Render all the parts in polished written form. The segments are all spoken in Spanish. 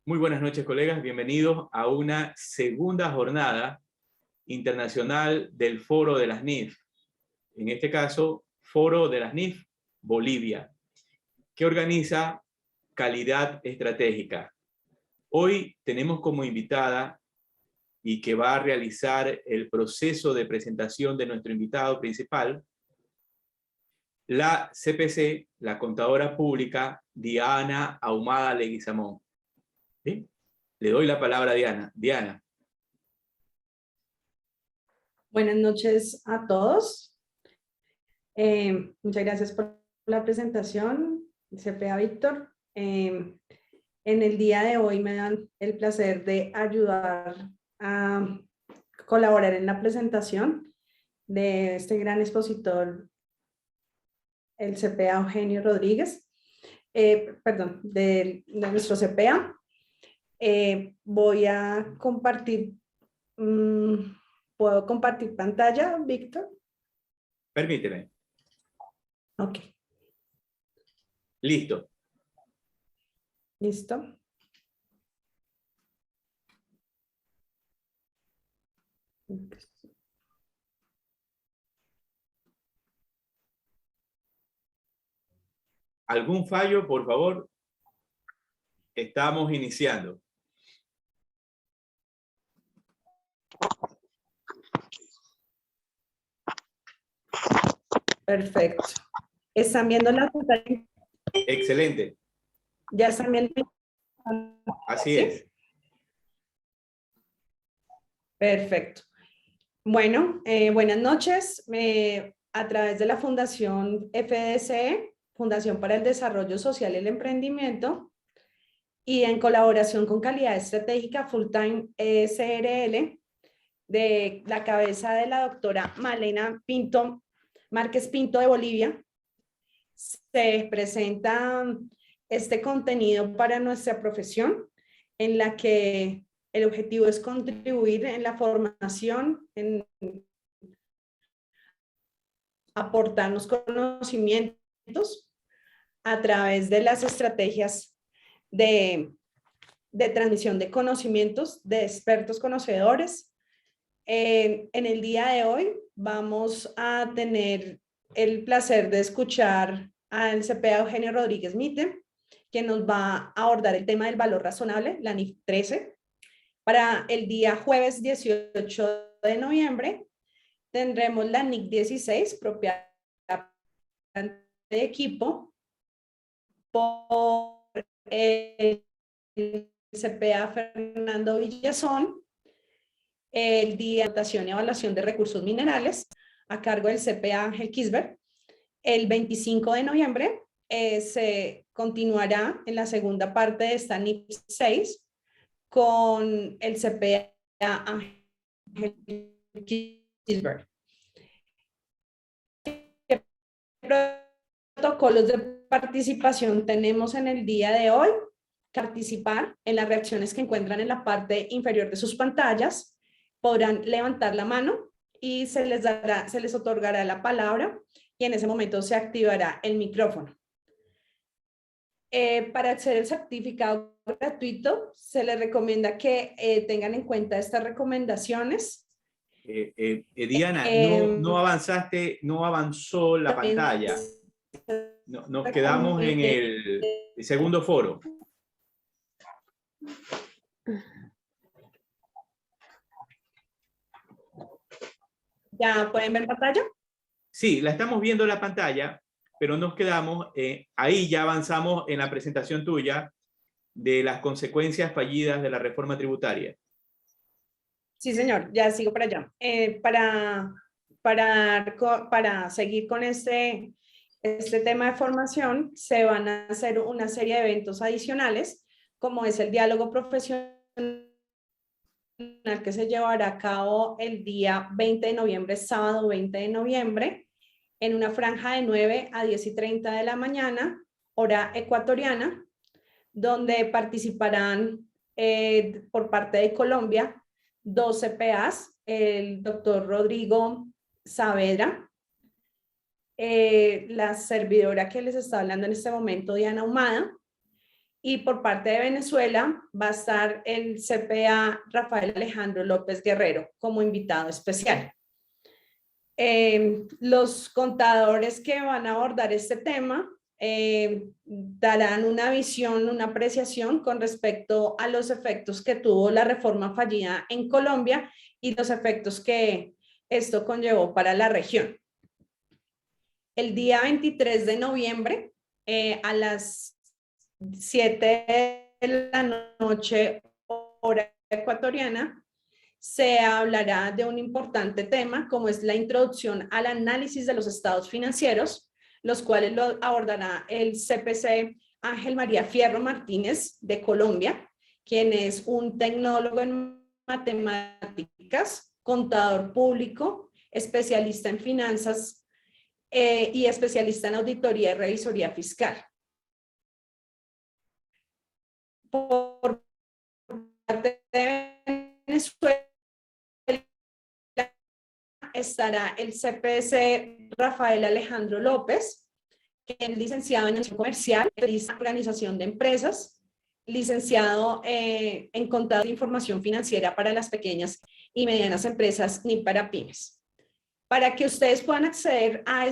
Muy buenas noches, colegas. Bienvenidos a una segunda jornada internacional del Foro de las NIF. En este caso, Foro de las NIF Bolivia, que organiza Calidad Estratégica. Hoy tenemos como invitada y que va a realizar el proceso de presentación de nuestro invitado principal, la CPC, la contadora pública Diana Ahumada Leguizamón. ¿Sí? Le doy la palabra a Diana. Diana. Buenas noches a todos. Muchas gracias por la presentación, CPA Víctor. En el día de hoy me dan el placer de ayudar a colaborar en la presentación de este gran expositor, el CPA Eugenio Rodríguez, de nuestro CPA. Voy a compartir, ¿puedo compartir pantalla, Víctor? Permíteme. Ok. Listo. Listo. ¿Algún fallo, por favor? Estamos iniciando. Perfecto. ¿Están viendo la pantalla? Excelente. ¿Ya están viendo? Así ¿Sí? es. Perfecto. Bueno, buenas noches. A través de la Fundación FDCE, Fundación para el Desarrollo Social y el Emprendimiento, y en colaboración con Calidad Estratégica Full-Time SRL, de la cabeza de la doctora Malena Pinto, Márquez Pinto de Bolivia, se presenta este contenido para nuestra profesión, en la que el objetivo es contribuir en la formación, en aportarnos conocimientos a través de las estrategias de transmisión de conocimientos de expertos conocedores. En el día de hoy vamos a tener el placer de escuchar al CPA Eugenio Rodríguez Mite, que nos va a abordar el tema del valor razonable, la NIF 13. Para el día jueves 18 de noviembre tendremos la NIC 16, propiedad de equipo, por el CPA Fernando Villazón. El día de dotación y evaluación de recursos minerales, a cargo del CPA Ángel Kisber. El 25 de noviembre se continuará en la segunda parte de esta NIP 6 con el CPA Ángel Kisber. ¿Qué protocolos de participación tenemos en el día de hoy? Participar en las reacciones que encuentran en la parte inferior de sus pantallas. Podrán levantar la mano y se les otorgará la palabra y en ese momento se activará el micrófono. Para acceder al certificado gratuito, se les recomienda que tengan en cuenta estas recomendaciones. Diana, no avanzaste, no avanzó la pantalla. Nos quedamos en el segundo foro. ¿Ya pueden ver pantalla? Sí, la estamos viendo en la pantalla, pero nos quedamos, ahí ya avanzamos en la presentación tuya de las consecuencias fallidas de la reforma tributaria. Sí, señor, ya sigo para allá. Para seguir con este tema de formación, se van a hacer una serie de eventos adicionales, como es el diálogo profesional que se llevará a cabo el día 20 de noviembre, sábado 20 de noviembre, en una franja de 9 a 10:30 de la mañana, hora ecuatoriana, donde participarán por parte de Colombia 2 CPAs, el doctor Rodrigo Saavedra, la servidora que les está hablando en este momento, Diana Ahumada, Y por parte de Venezuela va a estar el CPA Rafael Alejandro López Guerrero como invitado especial. Los contadores que van a abordar este tema darán una visión, una apreciación con respecto a los efectos que tuvo la reforma fallida en Colombia y los efectos que esto conllevó para la región. El día 23 de noviembre a las 7 de la noche, hora ecuatoriana, se hablará de un importante tema como es la introducción al análisis de los estados financieros, los cuales lo abordará el CPC Ángel María Fierro Martínez de Colombia, quien es un tecnólogo en matemáticas, contador público, especialista en finanzas y especialista en auditoría y revisoría fiscal. Por parte de Venezuela estará el CPC Rafael Alejandro López, que es licenciado en Administración Comercial, Organización de Empresas, licenciado en Contaduría e Información Financiera para las pequeñas y medianas empresas ni para pymes. Para que ustedes puedan acceder a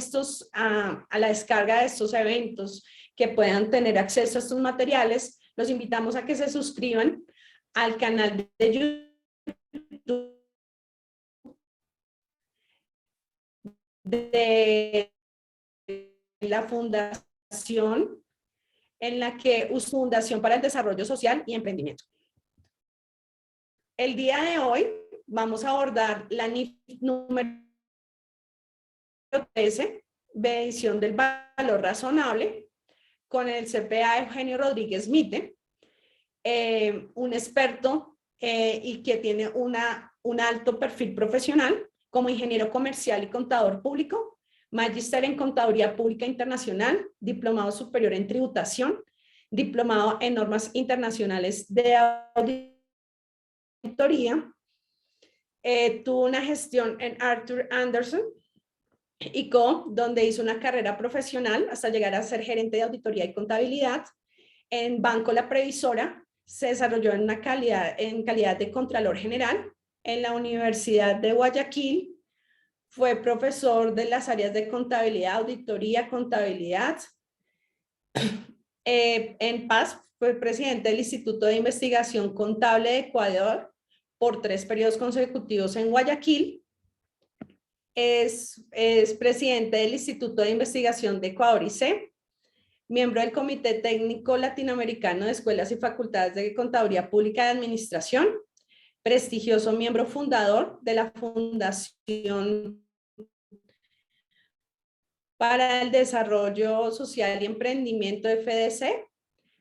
la descarga de estos eventos, que puedan tener acceso a estos materiales, los invitamos a que se suscriban al canal de YouTube de la fundación, en la que es Fundación para el Desarrollo Social y Emprendimiento. El día de hoy vamos a abordar la NIF número 13, medición del valor razonable, con el CPA Eugenio Rodríguez Mite, un experto y que tiene un alto perfil profesional como ingeniero comercial y contador público, magíster en Contaduría Pública Internacional, diplomado superior en tributación, diplomado en normas internacionales de auditoría, tuvo una gestión en Arthur Andersen y Co., donde hizo una carrera profesional hasta llegar a ser gerente de auditoría y contabilidad. En Banco La Previsora se desarrolló en calidad de Contralor General. En la Universidad de Guayaquil fue profesor de las áreas de contabilidad, auditoría, contabilidad. En Paz fue presidente del Instituto de Investigación Contable de Ecuador por 3 periodos consecutivos en Guayaquil. Es presidente del Instituto de Investigación de Ecuador IC, miembro del Comité Técnico Latinoamericano de Escuelas y Facultades de Contaduría Pública y Administración, prestigioso miembro fundador de la Fundación para el Desarrollo Social y Emprendimiento de FDC,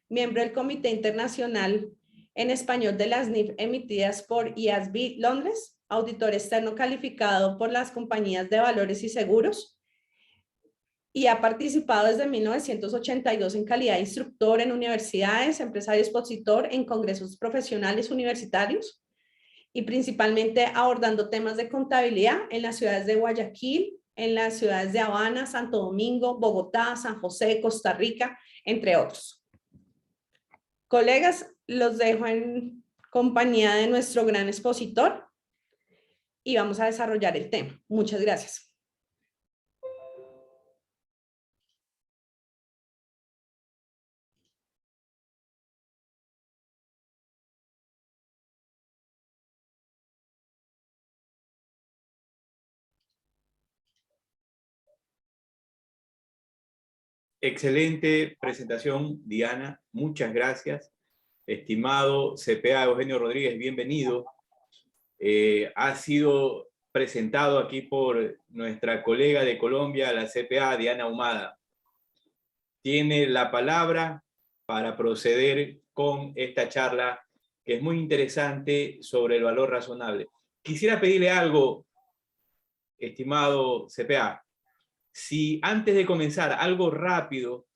miembro del Comité Internacional en Español de las NIF emitidas por IASB Londres, auditor externo calificado por las compañías de valores y seguros, y ha participado desde 1982 en calidad de instructor en universidades, empresario expositor en congresos profesionales universitarios y principalmente abordando temas de contabilidad en las ciudades de Guayaquil, en las ciudades de Habana, Santo Domingo, Bogotá, San José, Costa Rica, entre otros. Colegas, los dejo en compañía de nuestro gran expositor y vamos a desarrollar el tema. Muchas gracias. Excelente presentación, Diana. Muchas gracias. Estimado CPA Eugenio Rodríguez, bienvenido. Ha sido presentado aquí por nuestra colega de Colombia, la CPA Diana Ahumada. Tiene la palabra para proceder con esta charla que es muy interesante sobre el valor razonable. Quisiera pedirle algo, estimado CPA. Si antes de comenzar, algo rápido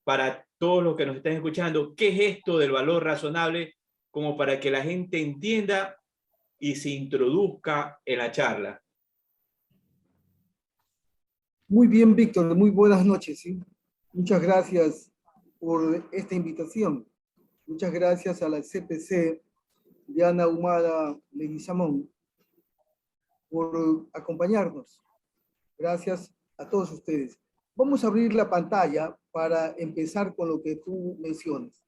para todos los que nos están escuchando, ¿qué es esto del valor razonable? Como para que la gente entienda y se introduzca en la charla. Muy bien, Víctor, muy buenas noches. ¿Sí? Muchas gracias por esta invitación. Muchas gracias a la CPC Diana Humada Leguizamón por acompañarnos. Gracias a todos ustedes. Vamos a abrir la pantalla para empezar con lo que tú mencionas.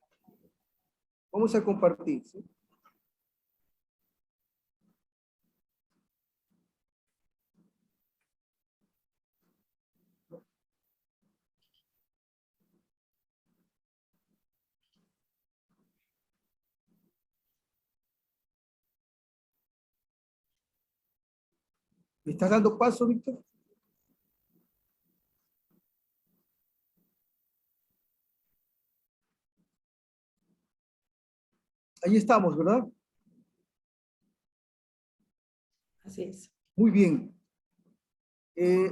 Vamos a compartir, ¿sí? ¿Me estás dando paso, Víctor? Ahí estamos, ¿verdad? Así es. Muy bien.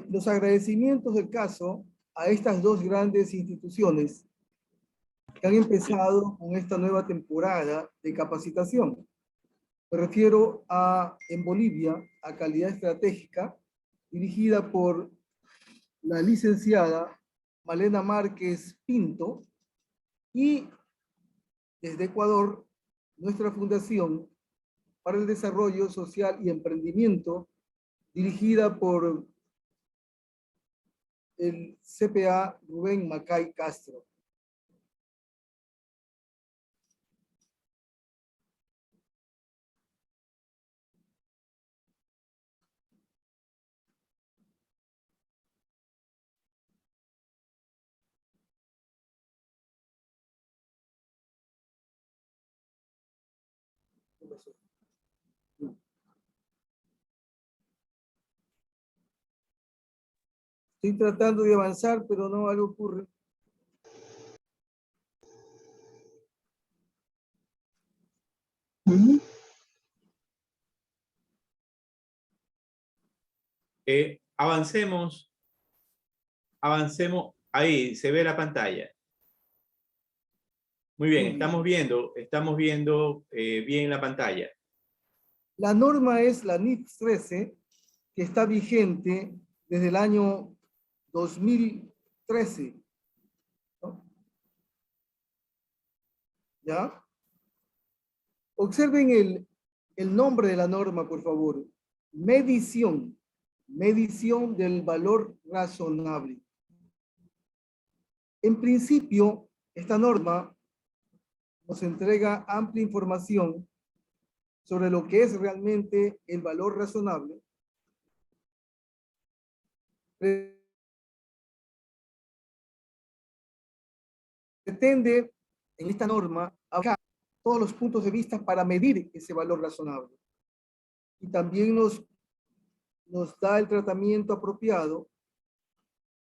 Los agradecimientos del caso a estas dos grandes instituciones que han empezado con esta nueva temporada de capacitación. Me refiero a, en Bolivia, a Calidad Estratégica, dirigida por la licenciada Malena Márquez Pinto, y desde Ecuador, nuestra Fundación para el Desarrollo Social y Emprendimiento, dirigida por el CPA Rubén Macay Castro. Estoy tratando de avanzar, pero no, algo ocurre. Avancemos, ahí se ve la pantalla. Muy bien, estamos viendo bien la pantalla. La norma es la NIF 13, que está vigente desde el año 2013. ¿No? ¿Ya? Observen el nombre de la norma, por favor. Medición del valor razonable. En principio, esta norma nos entrega amplia información sobre lo que es realmente el valor razonable. Pretende en esta norma abarcar todos los puntos de vista para medir ese valor razonable. Y también nos da el tratamiento apropiado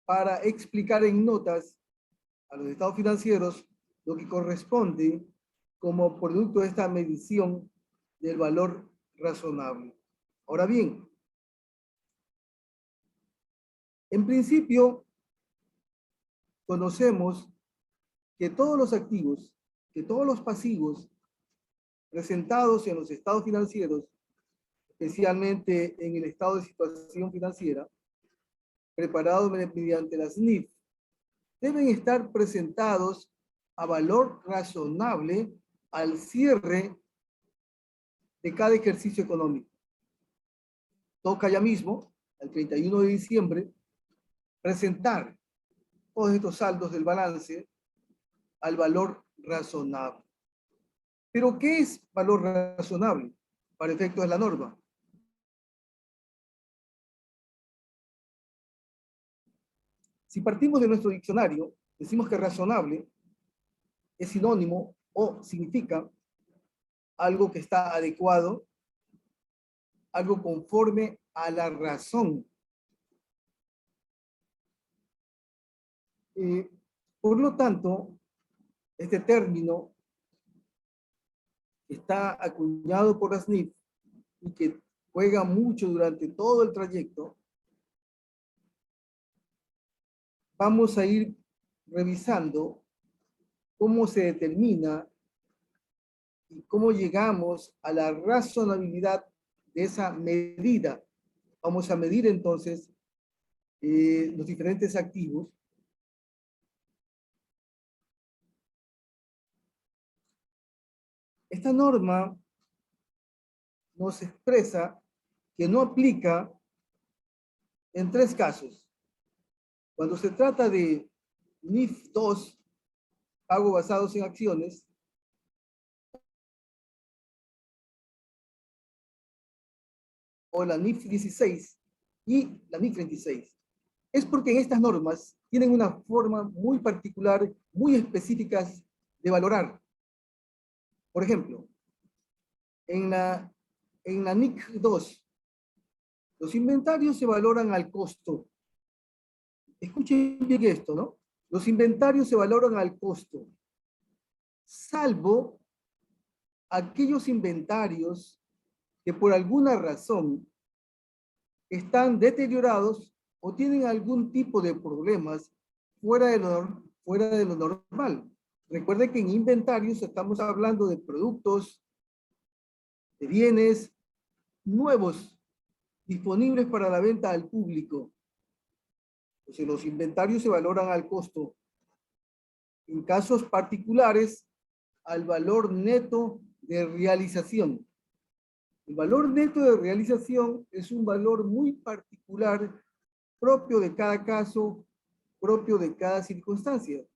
para explicar en notas a los estados financieros lo que corresponde como producto de esta medición del valor razonable. Ahora bien, en principio, conocemos que todos los activos, que todos los pasivos presentados en los estados financieros, especialmente en el estado de situación financiera, preparado mediante las NIF, deben estar presentados a valor razonable al cierre de cada ejercicio económico. Toca ya mismo, el 31 de diciembre, presentar todos estos saldos del balance al valor razonable. ¿Pero qué es valor razonable para efectos de la norma? Si partimos de nuestro diccionario, decimos que razonable es sinónimo o significa algo que está adecuado, algo conforme a la razón. Por lo tanto, este término está acuñado por las NIF y que juega mucho durante todo el trayecto. Vamos a ir revisando cómo se determina y cómo llegamos a la razonabilidad de esa medida. Vamos a medir entonces los diferentes activos. Esta norma nos expresa que no aplica en 3 casos. Cuando se trata de NIF 2, pago basados en acciones, o la NIF 16 y la NIF 36. Es porque en estas normas tienen una forma muy particular, muy específicas de valorar. Por ejemplo, en la NIC 2, los inventarios se valoran al costo. Escuchen bien esto, ¿no? Los inventarios se valoran al costo, salvo aquellos inventarios que por alguna razón están deteriorados o tienen algún tipo de problemas fuera de lo normal. Recuerden que en inventarios estamos hablando de productos, de bienes nuevos, disponibles para la venta al público. Entonces, los inventarios se valoran al costo. En casos particulares, al valor neto de realización. El valor neto de realización es un valor muy particular, propio de cada caso, propio de cada circunstancia.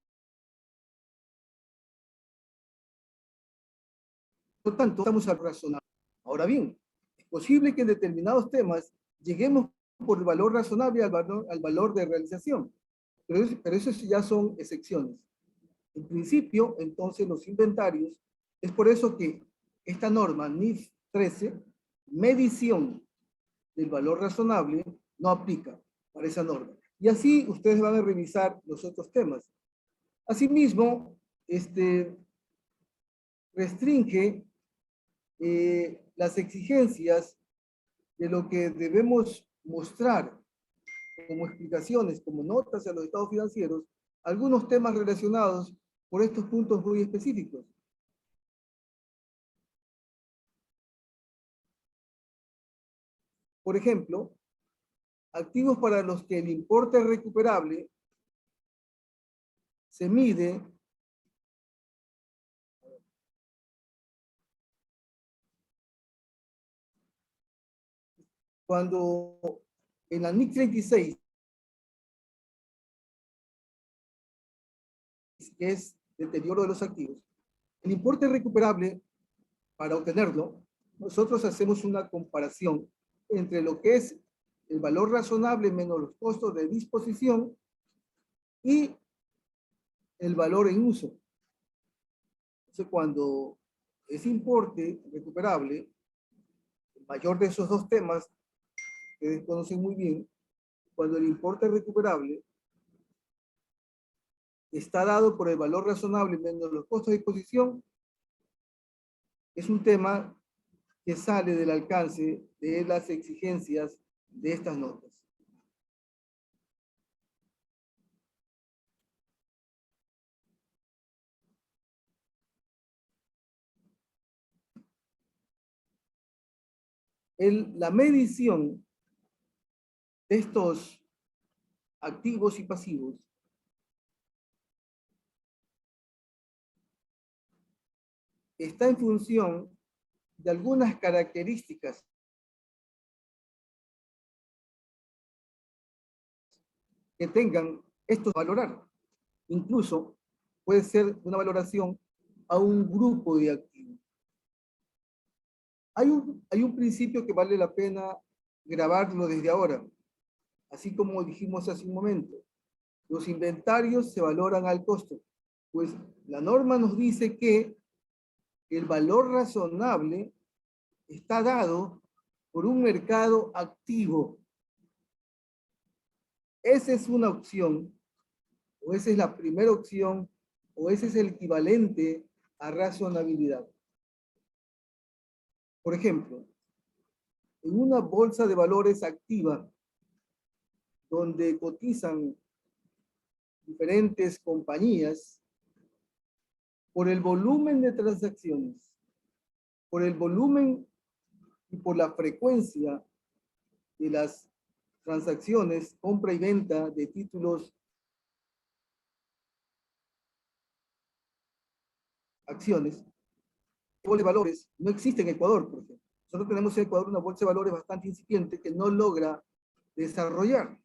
Por lo tanto, estamos al razonable. Ahora bien, es posible que en determinados temas lleguemos por el valor razonable al valor de realización, pero eso ya son excepciones. En principio, entonces, los inventarios, es por eso que esta norma NIF 13, medición del valor razonable, no aplica para esa norma. Y así ustedes van a revisar los otros temas. Asimismo, restringe las exigencias de lo que debemos mostrar como explicaciones, como notas a los estados financieros, algunos temas relacionados por estos puntos muy específicos. Por ejemplo, activos para los que el importe recuperable se mide cuando en la NIC 36, que es deterioro de los activos, el importe recuperable, para obtenerlo, nosotros hacemos una comparación entre lo que es el valor razonable menos los costos de disposición y el valor en uso. Entonces, cuando ese importe recuperable, el mayor de esos dos temas, que ustedes conocen muy bien, cuando el importe recuperable está dado por el valor razonable menos los costos de disposición, es un tema que sale del alcance de las exigencias de estas notas. La medición de estos activos y pasivos está en función de algunas características que tengan estos valorar. Incluso puede ser una valoración a un grupo de activos. Hay un principio que vale la pena grabarlo desde ahora, así como dijimos hace un momento. Los inventarios se valoran al costo, pues la norma nos dice que el valor razonable está dado por un mercado activo. Esa es una opción, o esa es la primera opción, o ese es el equivalente a razonabilidad. Por ejemplo, en una bolsa de valores activa, donde cotizan diferentes compañías, por el volumen de transacciones, por el volumen y por la frecuencia de las transacciones, compra y venta de títulos, acciones, bolsa de valores no existe en Ecuador, por ejemplo. Nosotros tenemos en Ecuador una bolsa de valores bastante incipiente que no logra desarrollar.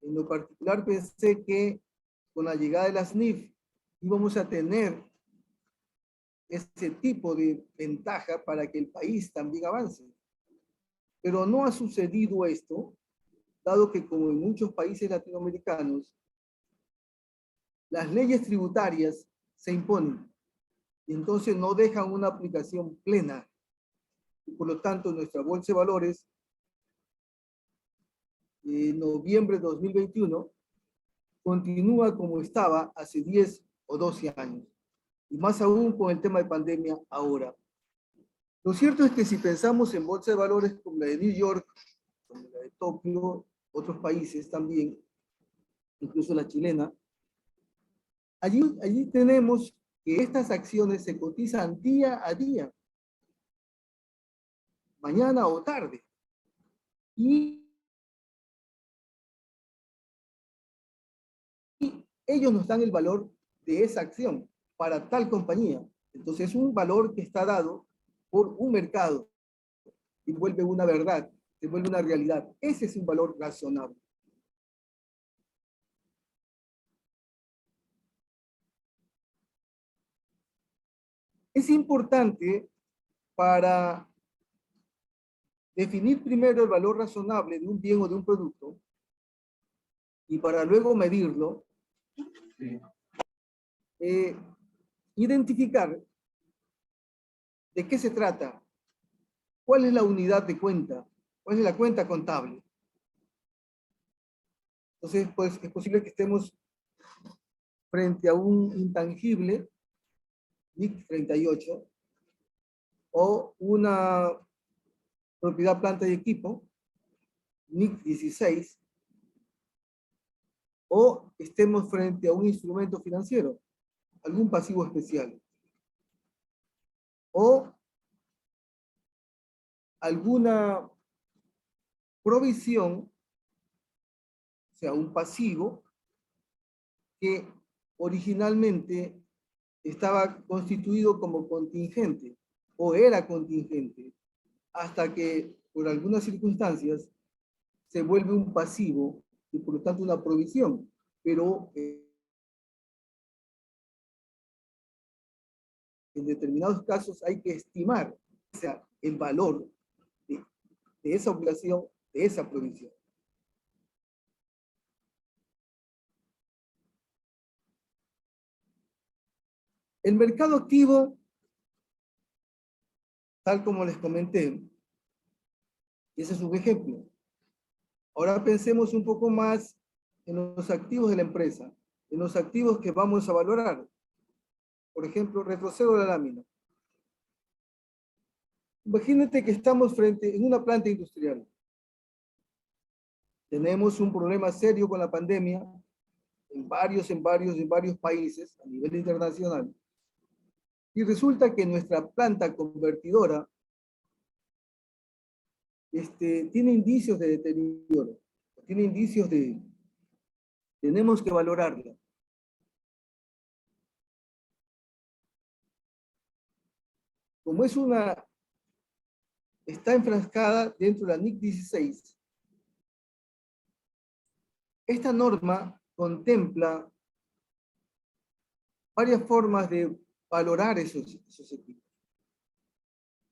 En lo particular pensé que con la llegada de las NIF íbamos a tener ese tipo de ventaja para que el país también avance. Pero no ha sucedido esto, dado que como en muchos países latinoamericanos, las leyes tributarias se imponen y entonces no dejan una aplicación plena. Y por lo tanto, nuestra bolsa de valores, en noviembre de 2021, continúa como estaba hace 10 o 12 años. Y más aún con el tema de pandemia ahora. Lo cierto es que si pensamos en bolsa de valores como la de New York, como la de Tokio, otros países también, incluso la chilena, allí tenemos que estas acciones se cotizan día a día, mañana o tarde. Y ellos nos dan el valor de esa acción para tal compañía. Entonces es un valor que está dado por un mercado y vuelve una verdad, se vuelve una realidad. Ese es un valor razonable. Es importante para definir primero el valor razonable de un bien o de un producto y para luego medirlo, identificar de qué se trata, cuál es la unidad de cuenta, cuál es la cuenta contable. Entonces, pues es posible que estemos frente a un intangible, NIC 38, o una propiedad, planta y equipo, NIC 16, o estemos frente a un instrumento financiero, algún pasivo especial, o alguna provisión, o sea, un pasivo que originalmente estaba constituido como contingente o era contingente hasta que por algunas circunstancias se vuelve un pasivo y por lo tanto una provisión, pero en determinados casos hay que estimar, o sea, el valor de esa obligación, de esa provisión. El mercado activo, tal como les comenté, ese es un ejemplo. Ahora pensemos un poco más en los activos de la empresa, en los activos que vamos a valorar. Por ejemplo, retrocedo de la lámina. Imagínate que estamos en una planta industrial. Tenemos un problema serio con la pandemia en varios países a nivel internacional. Y resulta que nuestra planta convertidora tiene indicios de deterioro, tiene indicios de... Tenemos que valorarla. Como está enfrascada dentro de la NIC 16, esta norma contempla varias formas de valorar esos equipos.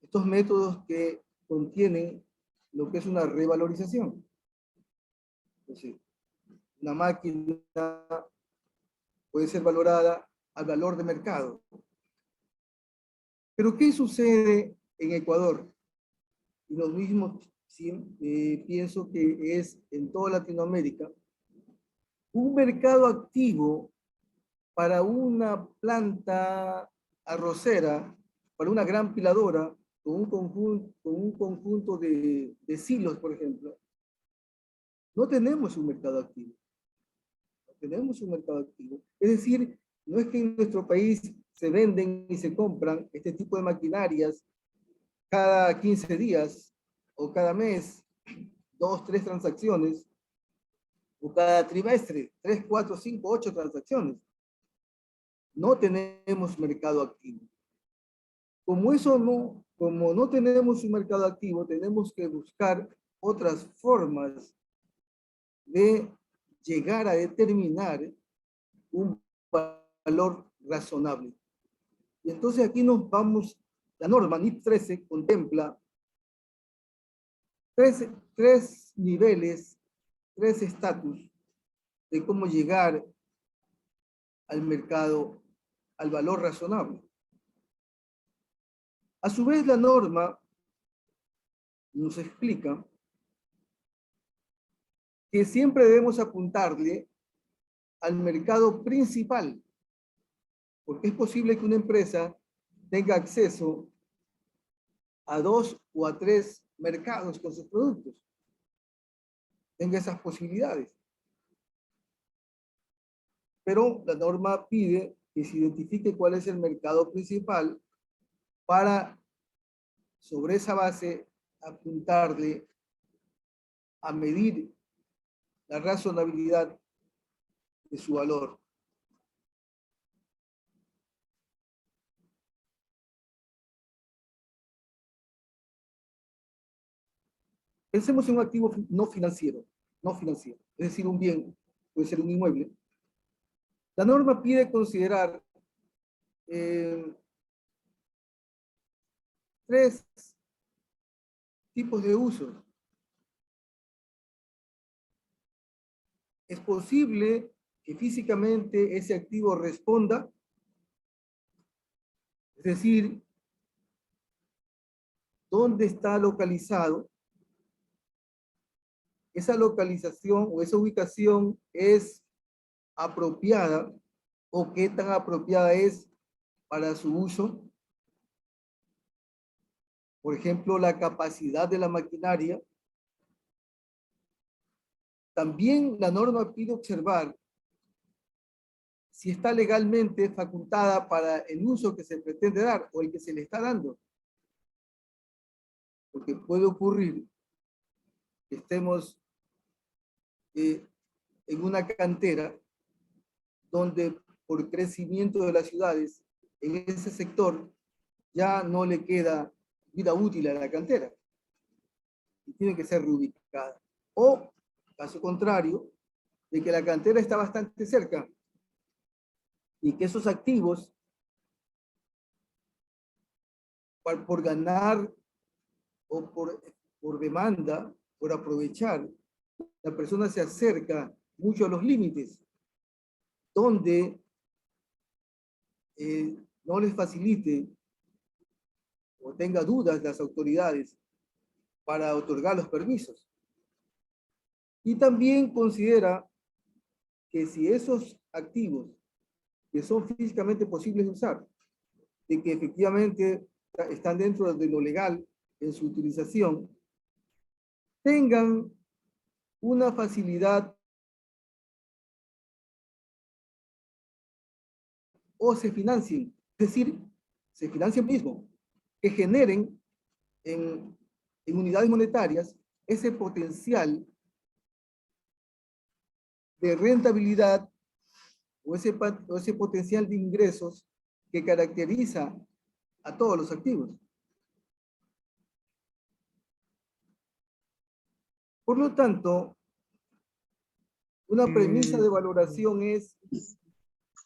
Estos métodos que contienen lo que es una revalorización. Entonces, una máquina puede ser valorada al valor de mercado. Pero ¿qué sucede en Ecuador? Y lo mismo pienso que es en toda Latinoamérica. Un mercado activo para una planta arrocera, para una gran piladora, con un conjunto de silos, por ejemplo, no tenemos un mercado activo. No tenemos un mercado activo. Es decir, no es que en nuestro país se venden y se compran este tipo de maquinarias cada 15 días o cada mes, 2, 3 transacciones, o cada trimestre, 3, 4, 5, 8 transacciones. No tenemos mercado activo. Como no tenemos un mercado activo, tenemos que buscar otras formas de llegar a determinar un valor razonable. Y entonces aquí nos vamos, la norma NIF 13 contempla tres niveles, tres estatus de cómo llegar al mercado, al valor razonable. A su vez, la norma nos explica que siempre debemos apuntarle al mercado principal, porque es posible que una empresa tenga acceso a 2 o a 3 mercados con sus productos, tenga esas posibilidades. Pero la norma pide que se identifique cuál es el mercado principal para, sobre esa base, apuntarle a medir la razonabilidad de su valor. Pensemos en un activo no financiero, es decir, un bien, puede ser un inmueble. La norma pide considerar tres tipos de usos. Es posible que físicamente ese activo responda, es decir, dónde está localizado. Esa localización o esa ubicación es apropiada o qué tan apropiada es para su uso. Por ejemplo, la capacidad de la maquinaria. También la norma pide observar si está legalmente facultada para el uso que se pretende dar o el que se le está dando. Porque puede ocurrir que estemos en una cantera donde por crecimiento de las ciudades, en ese sector ya no le queda vida útil a la cantera y tiene que ser reubicada. O, caso contrario, de que la cantera está bastante cerca y que esos activos, por ganar o por demanda, por aprovechar, la persona se acerca mucho a los límites, donde no les facilite o tenga dudas las autoridades para otorgar los permisos. Y también considera que si esos activos que son físicamente posibles de usar, de que efectivamente están dentro de lo legal en su utilización, tengan una facilidad o se financien, es decir, se financien mismo, que generen en unidades monetarias ese potencial de rentabilidad o ese potencial de ingresos que caracteriza a todos los activos. Por lo tanto, una premisa de valoración es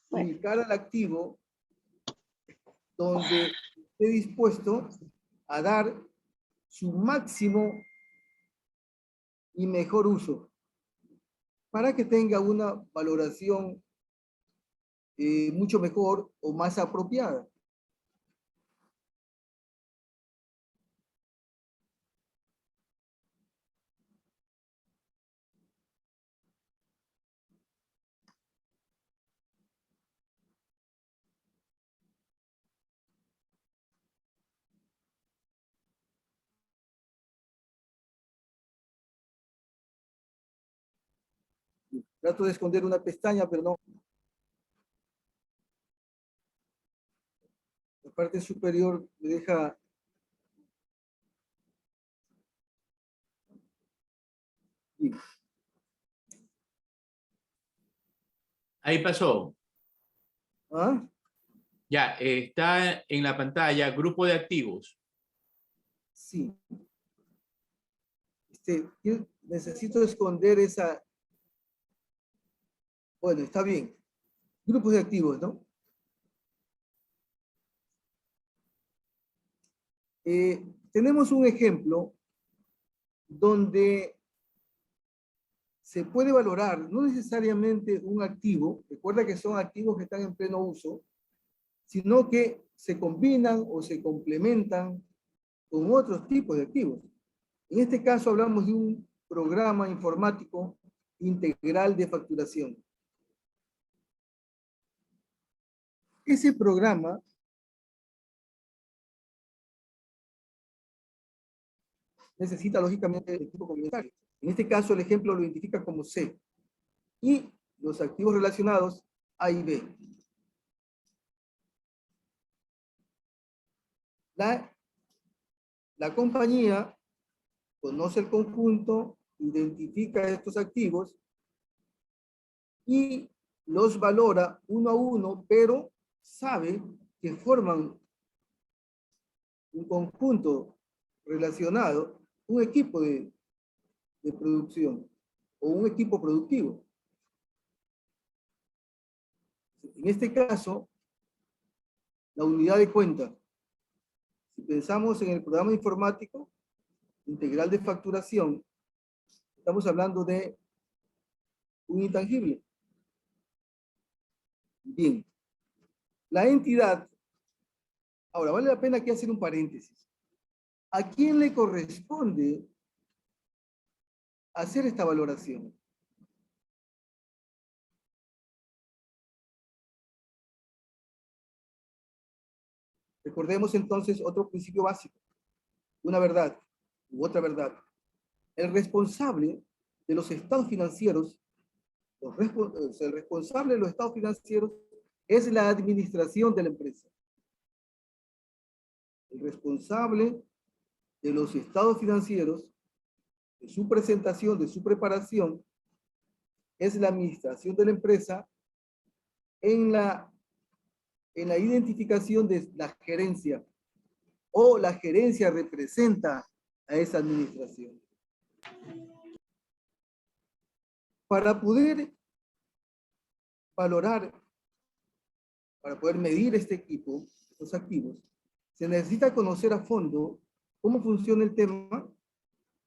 ubicar al activo donde esté dispuesto a dar su máximo y mejor uso para que tenga una valoración mucho mejor o más apropiada. Trato de esconder una pestaña, pero no. La parte superior me deja... Ahí pasó. ¿Ah? Ya, está en la pantalla grupo de activos. Sí. Yo necesito esconder esa. Bueno, está bien. Grupos de activos, ¿no? Tenemos un ejemplo donde se puede valorar no necesariamente un activo, recuerda que son activos que están en pleno uso, sino que se combinan o se complementan con otros tipos de activos. En este caso hablamos de un programa informático integral de facturación. Ese programa necesita lógicamente el equipo complementario. En este caso el ejemplo lo identifica como C. Y los activos relacionados A y B. La compañía conoce el conjunto, identifica estos activos y los valora uno a uno, pero sabe que forman un conjunto relacionado, un equipo de producción o un equipo productivo. En este caso, la unidad de cuenta, si pensamos en el programa informático integral de facturación, estamos hablando de un intangible. Bien, la entidad, ahora vale la pena aquí hacer un paréntesis. ¿A quién le corresponde hacer esta valoración? Recordemos entonces otro principio básico, una verdad u otra verdad. El responsable de los estados financieros, el responsable de los estados financieros es la administración de la empresa. El responsable de los estados financieros, de su presentación, de su preparación, es la administración de la empresa en la identificación de la gerencia, o la gerencia representa a esa administración. Para poder valorar, para poder medir este equipo, estos activos, se necesita conocer a fondo cómo funciona el tema,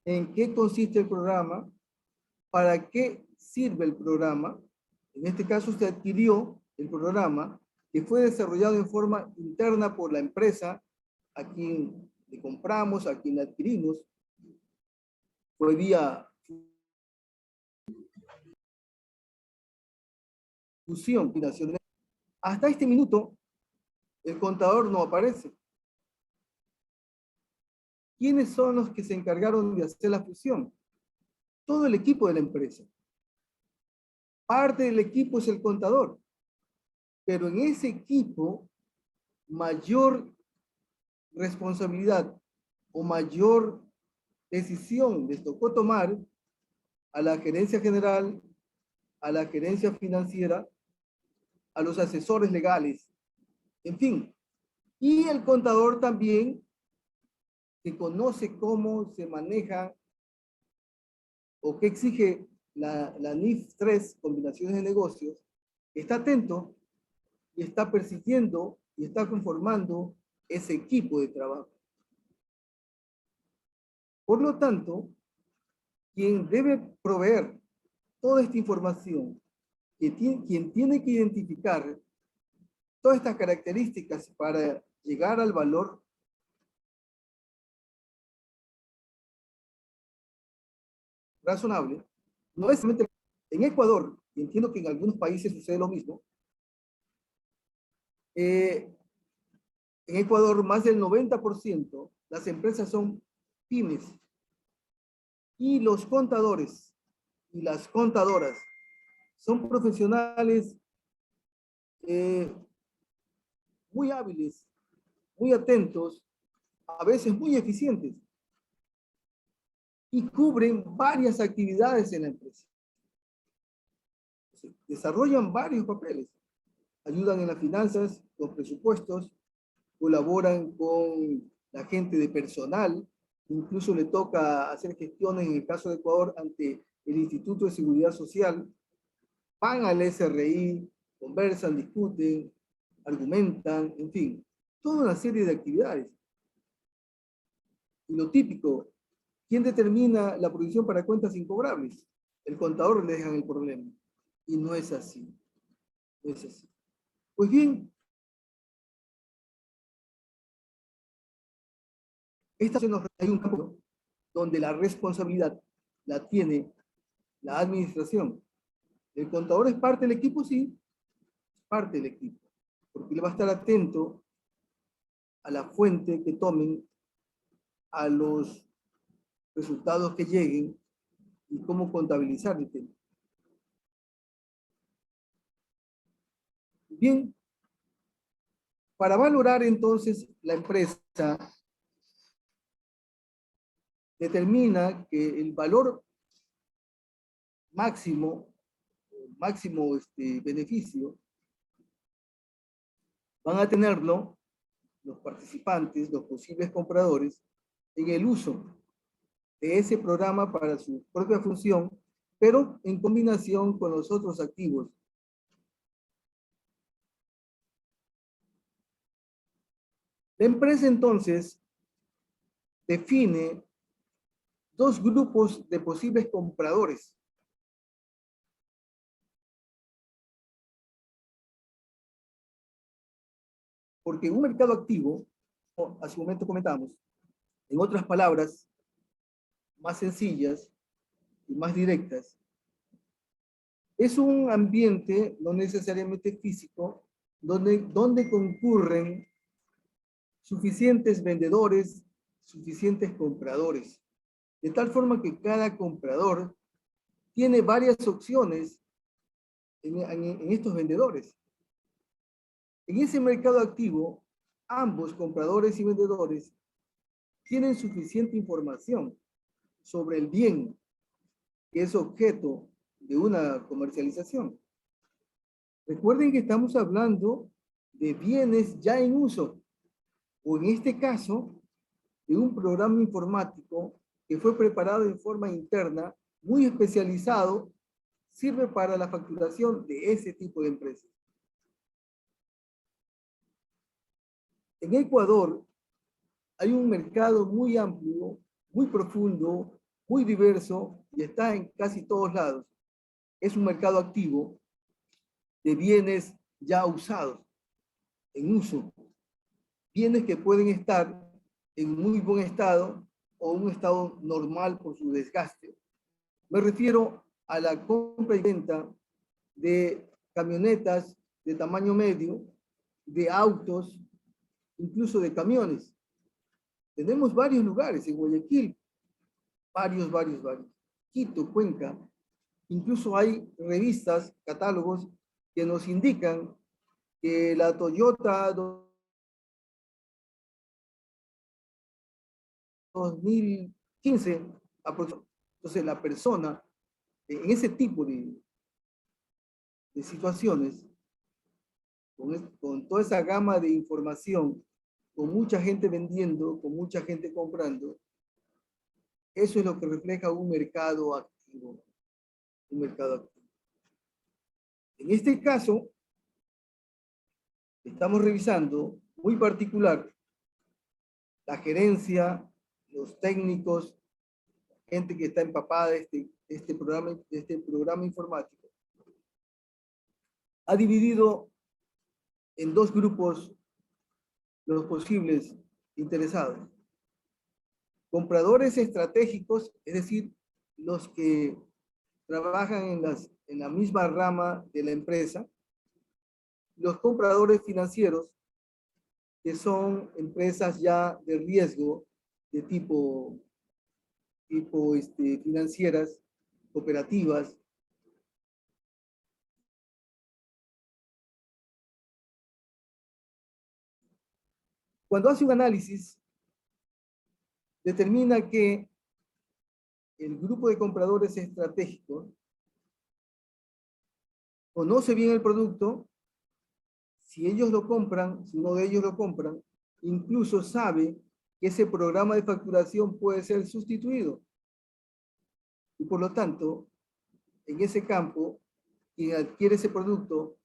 en qué consiste el programa, para qué sirve el programa. En este caso, usted adquirió el programa que fue desarrollado en forma interna por la empresa a quien le compramos, a quien le adquirimos. Fue vía fusión financiera. Hasta este minuto, el contador no aparece. ¿Quiénes son los que se encargaron de hacer la fusión? Todo el equipo de la empresa. Parte del equipo es el contador, pero en ese equipo mayor responsabilidad o mayor decisión les tocó tomar a la gerencia general, a la gerencia financiera, a los asesores legales, en fin. Y el contador también, que conoce cómo se maneja o qué exige la NIF 3, combinaciones de negocios, está atento y está persiguiendo y está conformando ese equipo de trabajo. Por lo tanto, quien debe proveer toda esta información, quien tiene que identificar todas estas características para llegar al valor razonable, no es solamente en Ecuador, y entiendo que en algunos países sucede lo mismo. En Ecuador, más del 90% las empresas son pymes, y los contadores y las contadoras son profesionales muy hábiles, muy atentos, a veces muy eficientes, y cubren varias actividades en la empresa. Desarrollan varios papeles. ayudan en las finanzas, los presupuestos, colaboran con la gente de personal, incluso le toca hacer gestiones en el caso de Ecuador ante el Instituto de Seguridad Social, van al SRI, conversan, discuten, argumentan, en fin, toda una serie de actividades. Y lo típico, ¿quién determina la provisión para cuentas incobrables? El contador le dejan el problema. Y no es así. No es así. Pues bien, hay un campo donde la responsabilidad la tiene la administración. El contador es parte del equipo, sí, parte del equipo, porque le va a estar atento a la fuente que tomen, a los resultados que lleguen y cómo contabilizar el tema. Bien, para valorar entonces la empresa, determina que el valor máximo beneficio van a tenerlo los participantes, los posibles compradores, en el uso de ese programa para su propia función, pero en combinación con los otros activos. La empresa entonces define dos grupos de posibles compradores. Porque un mercado activo, hace un momento comentamos, en otras palabras, más sencillas y más directas, es un ambiente no necesariamente físico, donde concurren suficientes vendedores, suficientes compradores, de tal forma que cada comprador tiene varias opciones en estos vendedores. En ese mercado activo, ambos compradores y vendedores tienen suficiente información sobre el bien que es objeto de una comercialización. Recuerden que estamos hablando de bienes ya en uso, o en este caso, de un programa informático que fue preparado en forma interna, muy especializado, sirve para la facturación de ese tipo de empresas. En Ecuador hay un mercado muy amplio, muy profundo, muy diverso y está en casi todos lados. Es un mercado activo de bienes ya usados, en uso. Bienes que pueden estar en muy buen estado o un estado normal por su desgaste. Me refiero a la compra y venta de camionetas de tamaño medio, de autos, incluso de camiones. Tenemos varios lugares en Guayaquil, varios. Quito, Cuenca. Incluso hay revistas, catálogos que nos indican que la Toyota 2015, entonces la persona en ese tipo de situaciones, con toda esa gama de información, con mucha gente vendiendo, con mucha gente comprando, eso es lo que refleja un mercado activo. Un mercado activo. En este caso, estamos revisando muy particular la gerencia, los técnicos, gente que está empapada de este programa informático. Ha dividido en dos grupos los posibles interesados. Compradores estratégicos, es decir, los que trabajan en la misma rama de la empresa. Los compradores financieros, que son empresas ya de riesgo de tipo financieras, cooperativas. Cuando hace un análisis, determina que el grupo de compradores estratégicos conoce bien el producto, si ellos lo compran, si uno de ellos lo compran, incluso sabe que ese programa de facturación puede ser sustituido. Y por lo tanto, en ese campo, quien adquiere ese producto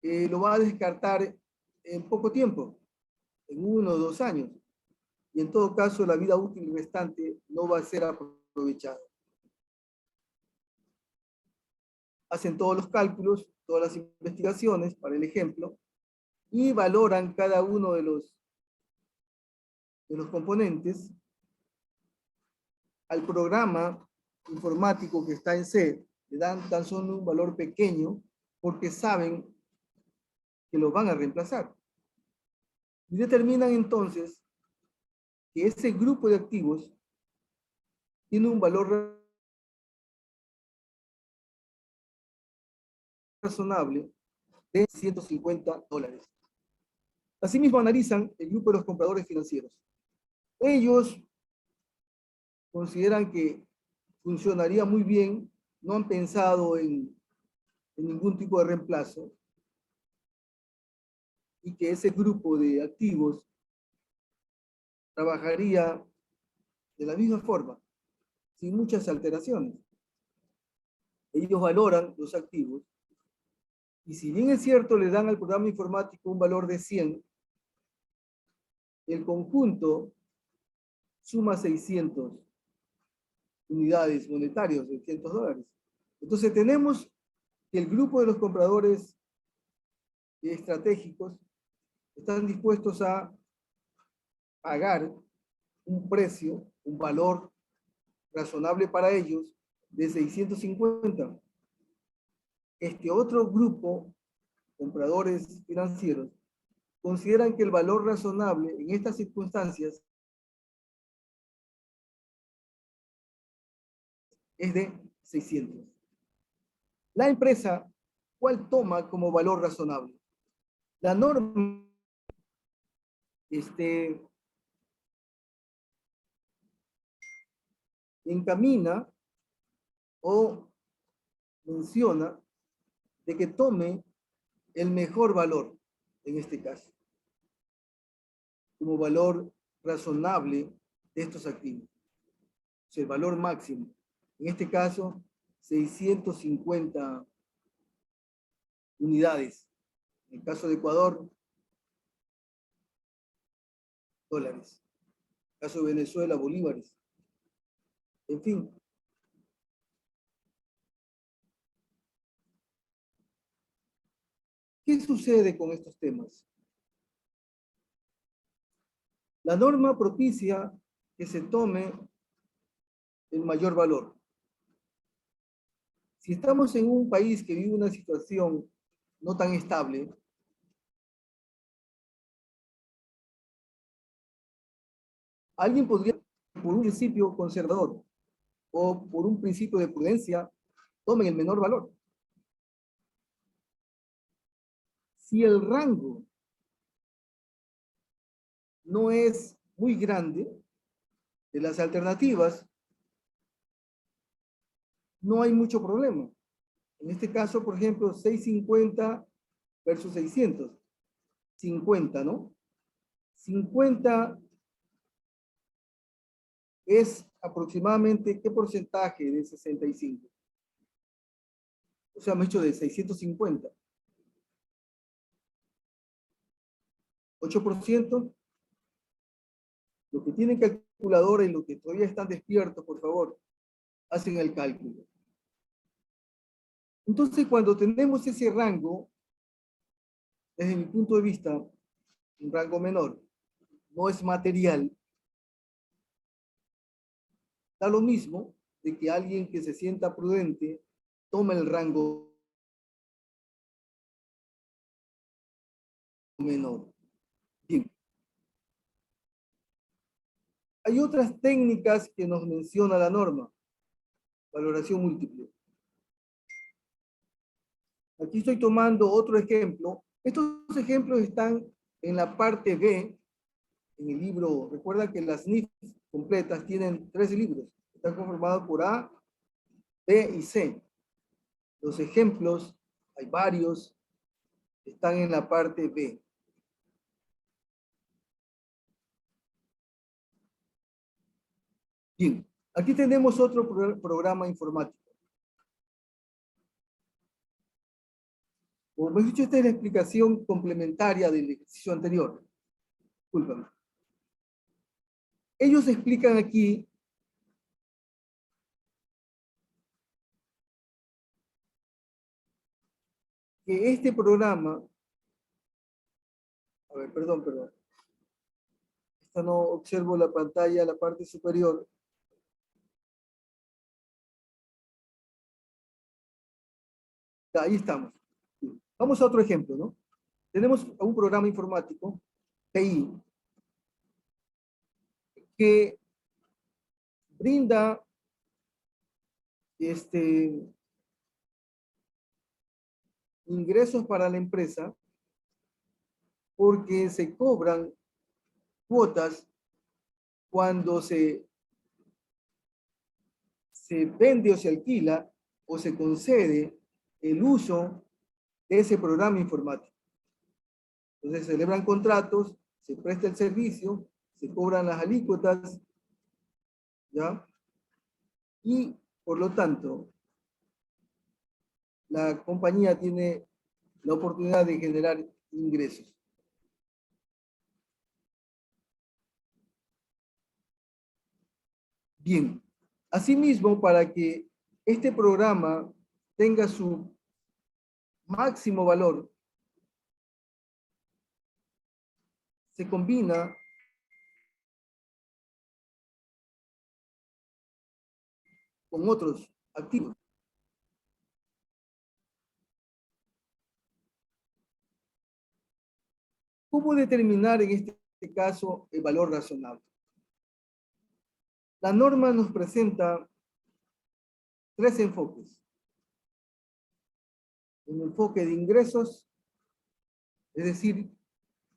lo va a descartar en poco tiempo, en 1 o 2 años. Y en todo caso, la vida útil restante no va a ser aprovechada. Hacen todos los cálculos, todas las investigaciones para el ejemplo, y valoran cada uno de los componentes. Al programa informático que está en C le dan tan solo un valor pequeño porque saben que lo van a reemplazar. Y determinan entonces que ese grupo de activos tiene un valor razonable de $150. Asimismo, analizan el grupo de los compradores financieros. Ellos consideran que funcionaría muy bien, no han pensado en ningún tipo de reemplazo, y que ese grupo de activos trabajaría de la misma forma, sin muchas alteraciones. Ellos valoran los activos, y si bien es cierto, le dan al programa informático un valor de 100, el conjunto suma 600 unidades monetarias, $600. Entonces tenemos que el grupo de los compradores estratégicos están dispuestos a pagar un precio, un valor razonable para ellos de 650. Este otro grupo, compradores financieros, consideran que el valor razonable en estas circunstancias es de 600. La empresa, ¿cuál toma como valor razonable? La norma encamina o menciona de que tome el mejor valor, en este caso, como valor razonable de estos activos. O sea, el valor máximo. En este caso, 650 unidades. En el caso de Ecuador, dólares. En el caso de Venezuela, bolívares. En fin. ¿Qué sucede con estos temas? La norma propicia que se tome el mayor valor. Si estamos en un país que vive una situación no tan estable, alguien podría, por un principio conservador o por un principio de prudencia, tomen el menor valor. Si el rango no es muy grande de las alternativas, no hay mucho problema. En este caso, por ejemplo, 650 versus 600. 50, ¿no? 50 es aproximadamente, ¿qué porcentaje de 65? O sea, hemos hecho de 650. 8%. Los que tienen calculadora y los que todavía están despiertos, por favor, hacen el cálculo. Entonces, cuando tenemos ese rango, desde mi punto de vista, un rango menor, no es material, da lo mismo de que alguien que se sienta prudente tome el rango menor. Bien. Hay otras técnicas que nos menciona la norma. Valoración múltiple. Aquí estoy tomando otro ejemplo. Estos ejemplos están en la parte B, en el libro. Recuerda que las NIF completas tienen 3 libros. Están conformados por A, B y C. Los ejemplos, hay varios. están en la parte B. Bien, aquí tenemos otro programa informático. Como hemos dicho, esta es la explicación complementaria del ejercicio anterior. Discúlpame. Ellos explican aquí que este programa, a ver, perdón. Esta no observo la pantalla, la parte superior. Ahí estamos. Vamos a otro ejemplo, ¿no? Tenemos un programa informático, TI, que brinda ingresos para la empresa porque se cobran cuotas cuando se vende o se alquila o se concede el uso de ese programa informático. Entonces se celebran contratos, se presta el servicio, se cobran las alícuotas, ¿ya? Y por lo tanto, la compañía tiene la oportunidad de generar ingresos. Bien, asimismo, para que este programa tenga su máximo valor, se combina con otros activos. ¿Cómo determinar en este caso el valor razonable? La norma nos presenta tres enfoques. Un enfoque de ingresos, es decir,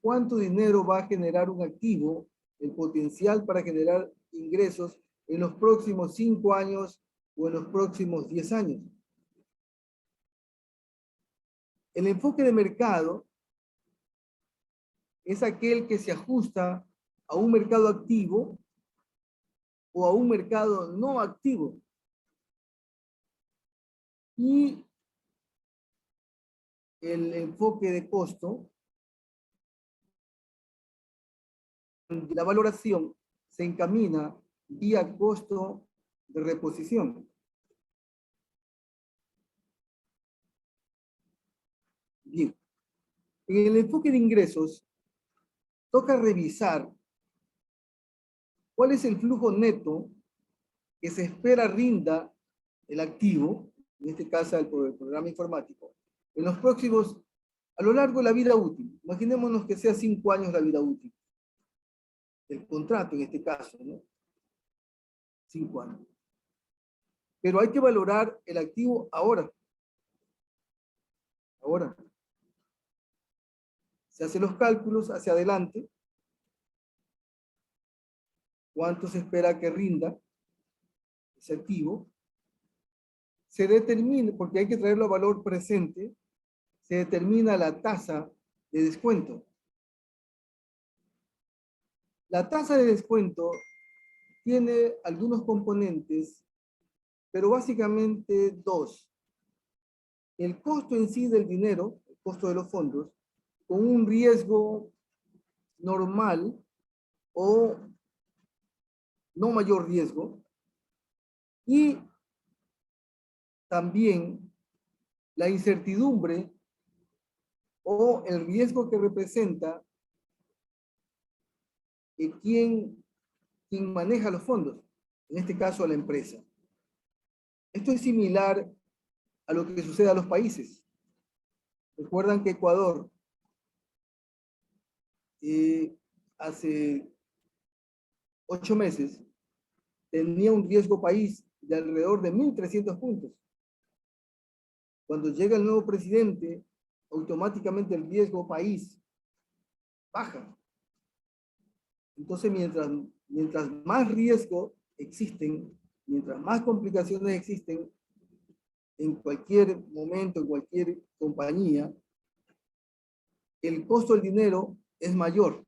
cuánto dinero va a generar un activo, el potencial para generar ingresos en los próximos 5 años o en los próximos 10 años. El enfoque de mercado es aquel que se ajusta a un mercado activo o a un mercado no activo. Y el enfoque de costo, la valoración se encamina vía costo de reposición. Bien, en el enfoque de ingresos, toca revisar cuál es el flujo neto que se espera rinda el activo, en este caso el programa informático, en los próximos, a lo largo de la vida útil. Imaginémonos que sea 5 años la vida útil del contrato, en este caso, ¿no? 5 años. Pero hay que valorar el activo ahora. Ahora. Se hacen los cálculos hacia adelante. ¿Cuánto se espera que rinda ese activo? Se determina, porque hay que traerlo a valor presente, se determina la tasa de descuento. La tasa de descuento tiene algunos componentes, pero básicamente dos. El costo en sí del dinero, el costo de los fondos, con un riesgo normal o no mayor riesgo, y también la incertidumbre o el riesgo que representa quien maneja los fondos, en este caso la empresa. Esto es similar a lo que sucede a los países. Recuerdan que Ecuador hace 8 meses tenía un riesgo país de alrededor de 1.300 puntos. Cuando llega el nuevo presidente, automáticamente el riesgo país baja. Entonces, mientras más riesgo existen, mientras más complicaciones existen en cualquier momento, en cualquier compañía, el costo del dinero es mayor.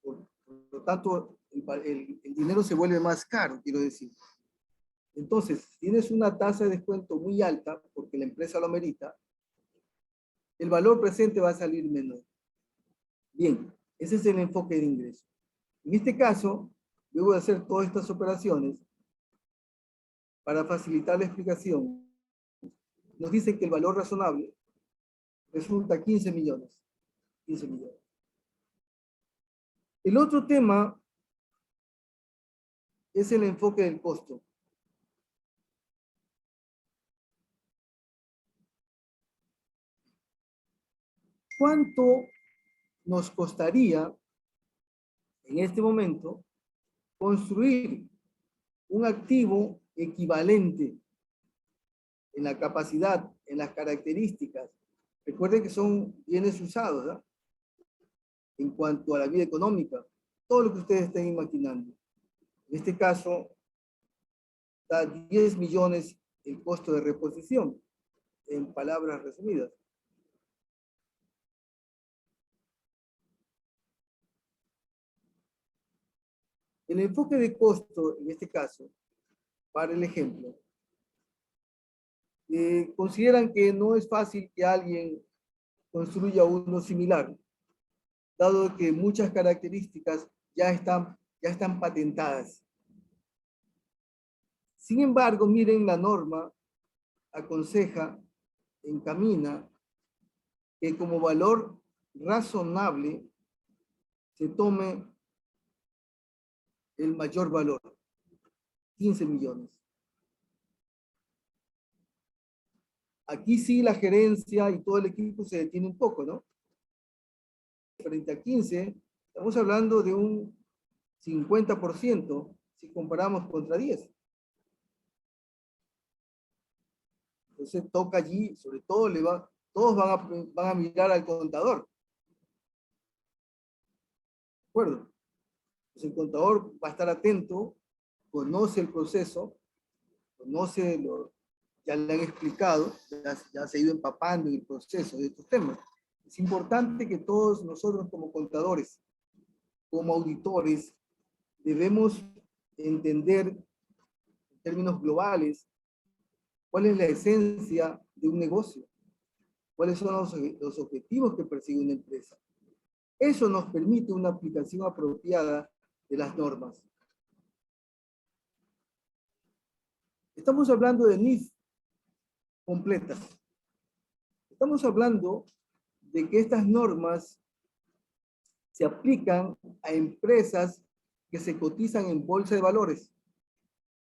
Por lo tanto, el dinero se vuelve más caro, quiero decir. Entonces, si tienes una tasa de descuento muy alta, porque la empresa lo amerita, el valor presente va a salir menor. Bien, ese es el enfoque de ingreso. En este caso, luego de hacer todas estas operaciones, para facilitar la explicación, nos dicen que el valor razonable resulta 15 millones. 15 millones. El otro tema es el enfoque del costo. ¿Cuánto nos costaría en este momento construir un activo equivalente en la capacidad, en las características? Recuerden que son bienes usados, ¿no? En cuanto a la vida económica, todo lo que ustedes estén imaginando. En este caso, da 10 millones el costo de reposición, en palabras resumidas. El enfoque de costo, en este caso, para el ejemplo, consideran que no es fácil que alguien construya uno similar, dado que muchas características ya están patentadas. Sin embargo, miren, la norma aconseja, encamina, que como valor razonable se tome el mayor valor, 15 millones. Aquí sí la gerencia y todo el equipo se detiene un poco, ¿no? Frente a 15, estamos hablando de un 50% si comparamos contra 10. Entonces toca allí, sobre todo, todos van a mirar al contador. ¿De acuerdo? Pues el contador va a estar atento, conoce el proceso, ya le han explicado, ya se ha ido empapando en el proceso de estos temas. Es importante que todos nosotros como contadores, como auditores, debemos entender en términos globales cuál es la esencia de un negocio, cuáles son los objetivos que persigue una empresa. Eso nos permite una aplicación apropiada de las normas. Estamos hablando de NIF completas. Estamos hablando de que estas normas se aplican a empresas que se cotizan en bolsa de valores,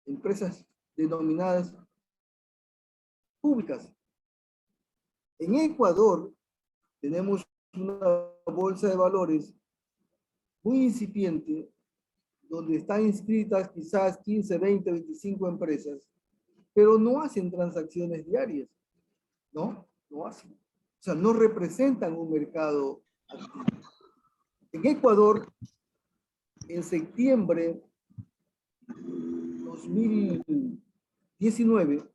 empresas denominadas públicas. En Ecuador tenemos una bolsa de valores muy incipiente, donde están inscritas quizás 15, 20, 25 empresas, pero no hacen transacciones diarias, ¿no? No hacen. O sea, no representan un mercado activo. En Ecuador, en septiembre 2019,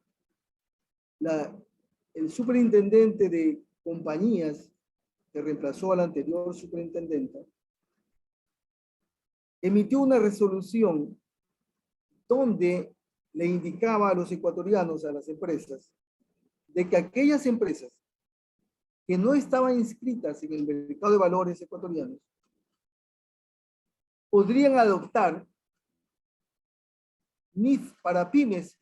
el superintendente de compañías que reemplazó al anterior superintendente emitió una resolución donde le indicaba a los ecuatorianos, a las empresas, de que aquellas empresas que no estaban inscritas en el mercado de valores ecuatorianos podrían adoptar NIF para pymes,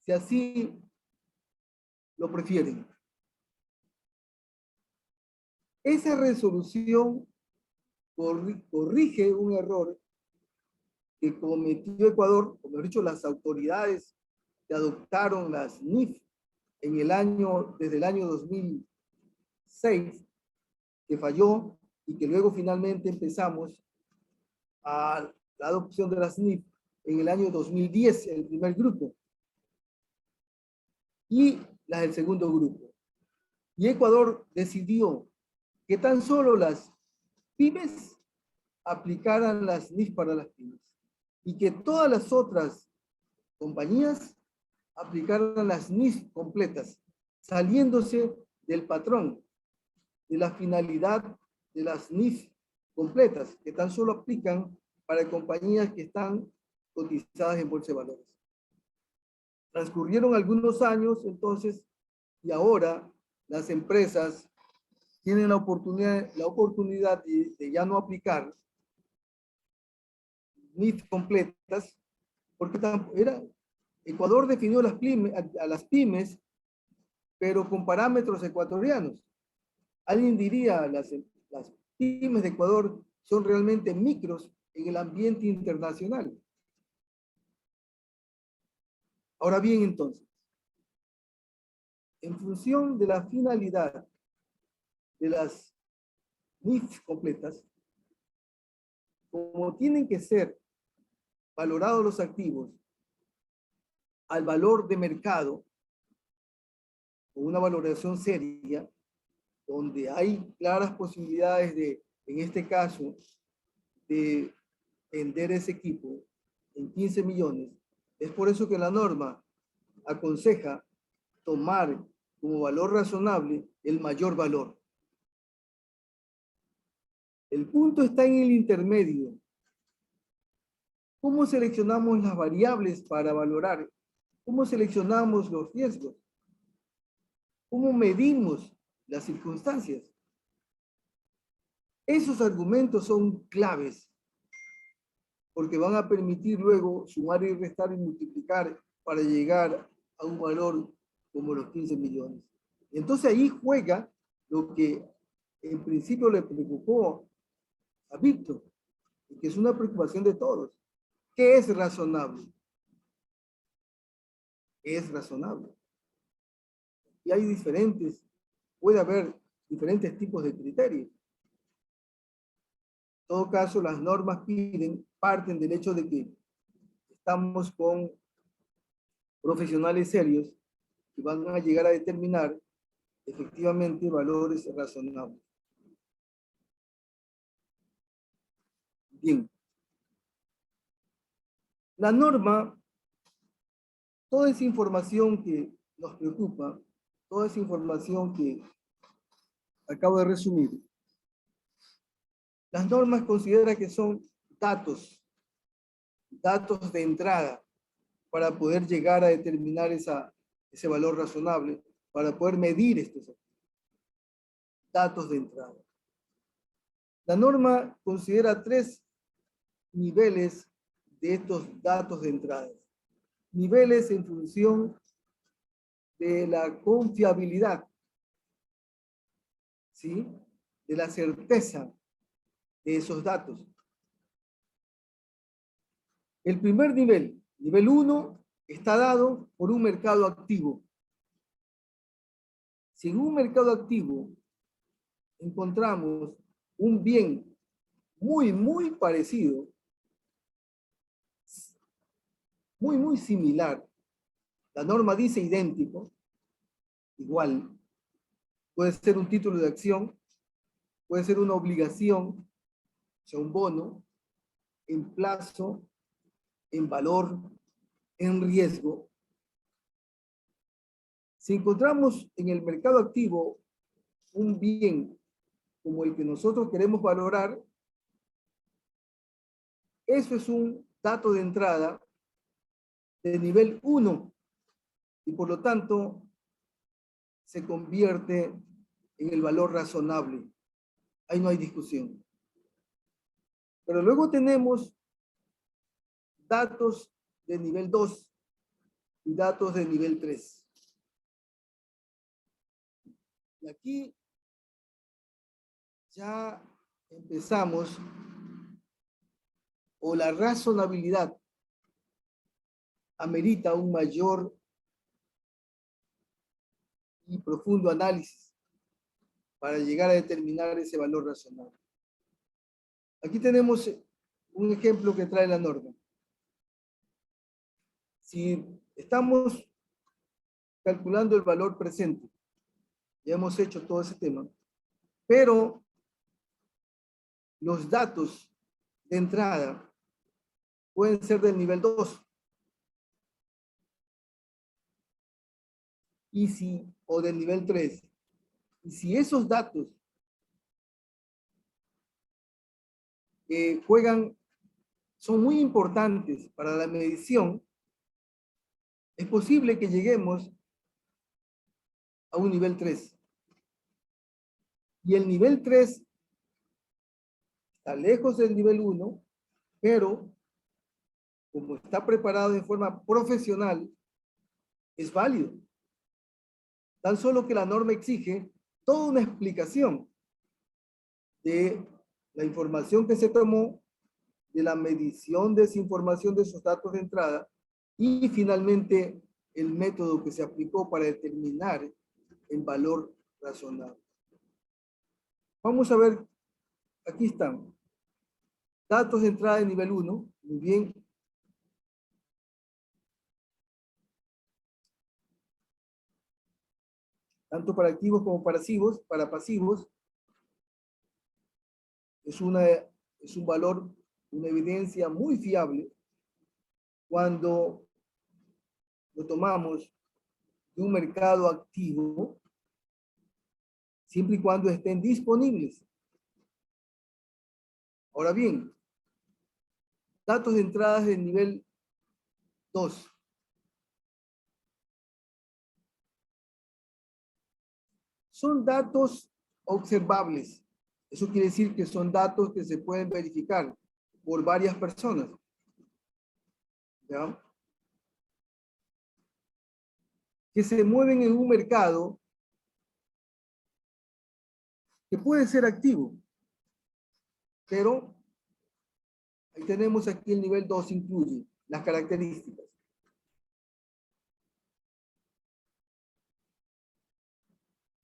si así lo prefieren. Esa resolución corrige un error que cometió Ecuador, como he dicho, las autoridades que adoptaron las NIF desde el año 2006, que falló y que luego finalmente empezamos a la adopción de las NIF en el año 2010, el primer grupo, y las del segundo grupo. Y Ecuador decidió que tan solo las pymes aplicaran las NIF para las pymes y que todas las otras compañías aplicaran las NIF completas, saliéndose del patrón de la finalidad de las NIF completas, que tan solo aplican para compañías que están cotizadas en bolsa de valores. Transcurrieron algunos años, entonces, y ahora las empresas tienen la oportunidad de ya no aplicar NIF completas, porque Ecuador definió a las pymes, pero con parámetros ecuatorianos. Alguien diría, las pymes de Ecuador son realmente micros en el ambiente internacional. Ahora bien, entonces, en función de la finalidad de las NIF completas, como tienen que ser valorados los activos al valor de mercado, con una valoración seria, donde hay claras posibilidades de, en este caso, de vender ese equipo en 15 millones, es por eso que la norma aconseja tomar como valor razonable el mayor valor. El punto está en el intermedio. ¿Cómo seleccionamos las variables para valorar? ¿Cómo seleccionamos los riesgos? ¿Cómo medimos las circunstancias? Esos argumentos son claves, porque van a permitir luego sumar y restar y multiplicar para llegar a un valor como los 15 millones. Entonces ahí juega lo que en principio le preocupó a Víctor, que es una preocupación de todos. ¿Qué es razonable? ¿Qué es razonable? Y hay puede haber diferentes tipos de criterios. En todo caso, las normas parten del hecho de que estamos con profesionales serios que van a llegar a determinar efectivamente valores razonables. Bien. La norma, toda esa información que nos preocupa, toda esa información que acabo de resumir, las normas consideran que son datos de entrada para poder llegar a determinar ese valor razonable, para poder medir estos datos de entrada. La norma considera 3 niveles de estos datos de entrada. Niveles en función de la confiabilidad, ¿sí? De la certeza de esos datos. El primer nivel, nivel 1, está dado por un mercado activo. Si en un mercado activo encontramos un bien muy parecido, muy similar, la norma dice idéntico, igual, puede ser un título de acción, puede ser una obligación, o sea, un bono, en plazo, en valor, en riesgo. Si encontramos en el mercado activo un bien como el que nosotros queremos valorar, eso es un dato de entrada de nivel 1 y por lo tanto se convierte en el valor razonable. Ahí no hay discusión. Pero luego tenemos datos de nivel 2 y datos de nivel 3. Y aquí ya empezamos, o la razonabilidad amerita un mayor y profundo análisis para llegar a determinar ese valor razonable. Aquí tenemos un ejemplo que trae la norma. Si estamos calculando el valor presente, ya hemos hecho todo ese tema, pero los datos de entrada pueden ser del nivel 2. O del nivel 3. Y si esos datos son muy importantes para la medición, es posible que lleguemos a un nivel 3. Y el nivel 3 está lejos del nivel 1, pero como está preparado de forma profesional, es válido. Tan solo que la norma exige toda una explicación de la información que se tomó, de la medición de esa información de esos datos de entrada y finalmente el método que se aplicó para determinar el valor razonable. Vamos a ver, aquí están. Datos de entrada de nivel 1, muy bien. Tanto para activos como para pasivos, es un valor, una evidencia muy fiable cuando lo tomamos de un mercado activo, siempre y cuando estén disponibles. Ahora bien, datos de entradas del nivel 2. Son datos observables. Eso quiere decir que son datos que se pueden verificar por varias personas. ¿Ya? Que se mueven en un mercado que puede ser activo. Pero ahí tenemos aquí el nivel 2, incluye las características.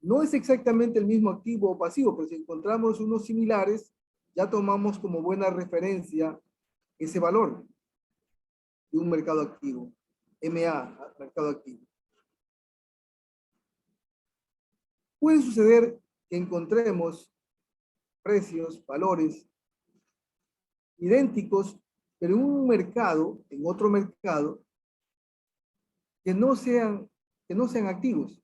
No es exactamente el mismo activo o pasivo, pero si encontramos unos similares, ya tomamos como buena referencia ese valor de un mercado activo. MA, mercado activo. Puede suceder que encontremos precios, valores idénticos, pero en un mercado, en otro mercado, que no sean activos.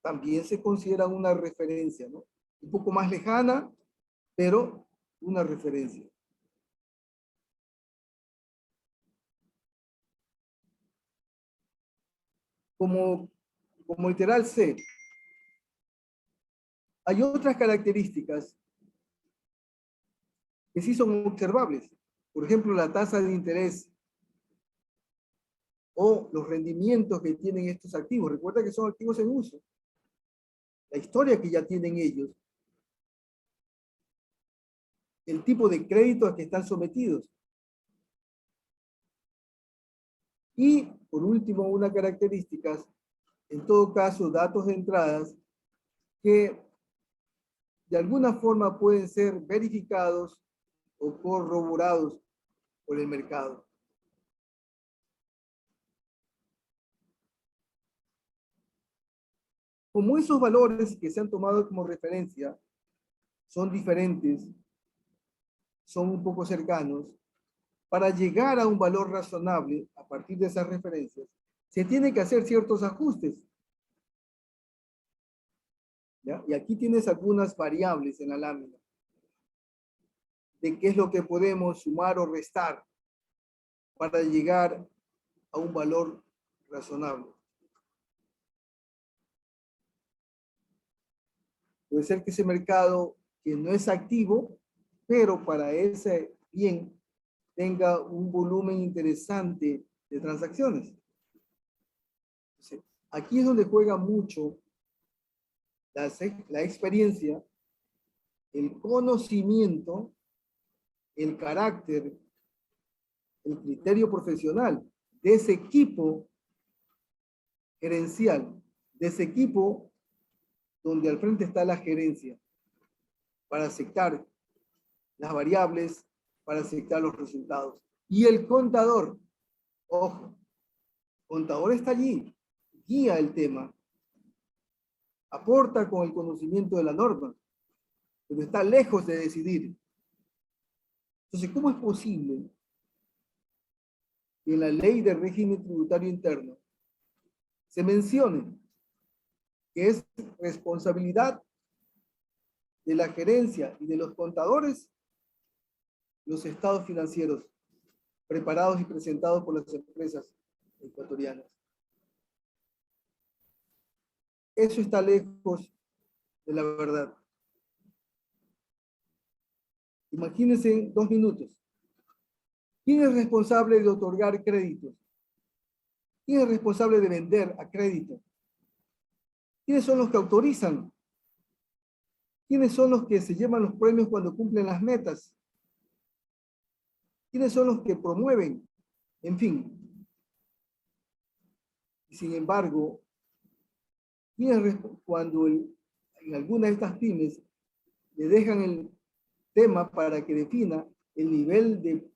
También se considera una referencia, ¿no? Un poco más lejana, pero una referencia. Como literal C, hay otras características que sí son observables. Por ejemplo, la tasa de interés o los rendimientos que tienen estos activos. Recuerda que son activos en uso. La historia que ya tienen ellos. El tipo de crédito a que están sometidos. Y, por último, una característica, en todo caso, datos de entradas que de alguna forma pueden ser verificados o corroborados por el mercado. Como esos valores que se han tomado como referencia son diferentes, son un poco cercanos, para llegar a un valor razonable a partir de esas referencias, se tienen que hacer ciertos ajustes. ¿Ya? Y aquí tienes algunas variables en la lámina de qué es lo que podemos sumar o restar para llegar a un valor razonable. Puede ser que ese mercado que no es activo, pero para ese bien tenga un volumen interesante de transacciones. Entonces, aquí es donde juega mucho la experiencia, el conocimiento, el carácter, el criterio profesional de ese equipo gerencial, de ese equipo donde al frente está la gerencia, para aceptar las variables, para aceptar los resultados. Y el contador, ojo, contador está allí, guía el tema, aporta con el conocimiento de la norma, pero está lejos de decidir. Entonces, ¿cómo es posible que en la ley de régimen tributario interno se mencione que es responsabilidad de la gerencia y de los contadores los estados financieros preparados y presentados por las empresas ecuatorianas. Eso está lejos de la verdad. Imagínense en 2 minutos. ¿Quién es responsable de otorgar créditos? ¿Quién es responsable de vender a crédito? ¿Quiénes son los que autorizan? ¿Quiénes son los que se llevan los premios cuando cumplen las metas? ¿Quiénes son los que promueven? En fin. Sin embargo, cuando en alguna de estas pymes le dejan el tema para que defina el nivel de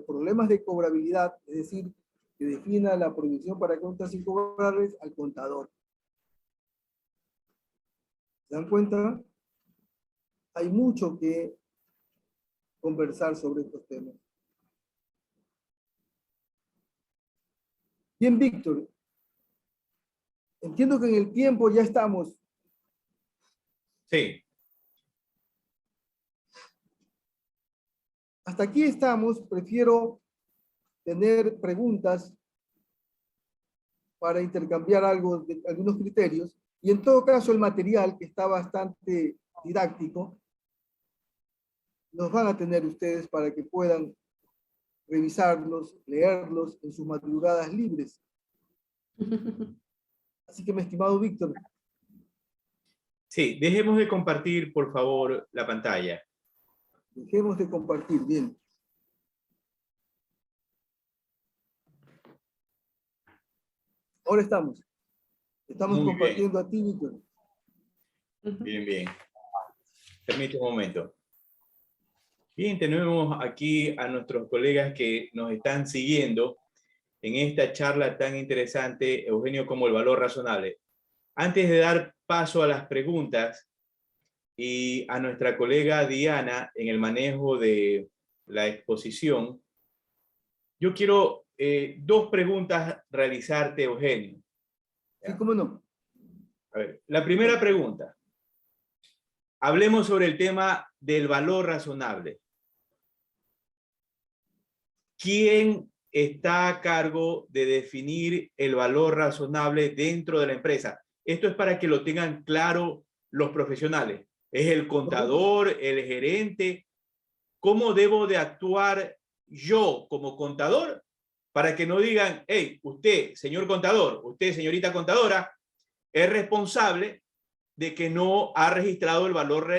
problemas de cobrabilidad, es decir, que defina la prohibición para cuentas incobrables al contador. ¿Se dan cuenta? Hay mucho que conversar sobre estos temas. Bien, Víctor. Entiendo que en el tiempo ya estamos. Sí. Hasta aquí estamos. Prefiero tener preguntas para intercambiar algunos criterios. Y en todo caso, el material, que está bastante didáctico, los van a tener ustedes para que puedan revisarlos, leerlos en sus madrugadas libres. Así que, mi estimado Víctor. Sí, dejemos de compartir, por favor, la pantalla. Dejemos de compartir, bien. Ahora estamos. Estamos Muy compartiendo a ti, Víctor. Bien, bien. Permite un momento. Bien, tenemos aquí a nuestros colegas que nos están siguiendo en esta charla tan interesante, Eugenio, como el valor razonable. Antes de dar paso a las preguntas y a nuestra colega Diana en el manejo de la exposición, yo quiero 2 preguntas realizarte, Eugenio. Sí, cómo no. A ver, la primera pregunta. Hablemos sobre el tema del valor razonable. ¿Quién está a cargo de definir el valor razonable dentro de la empresa? Esto es para que lo tengan claro los profesionales. ¿Es el contador, el gerente? ¿Cómo debo de actuar yo como contador para que no digan, hey, usted, señor contador, usted, señorita contadora, es responsable de que no ha registrado el valor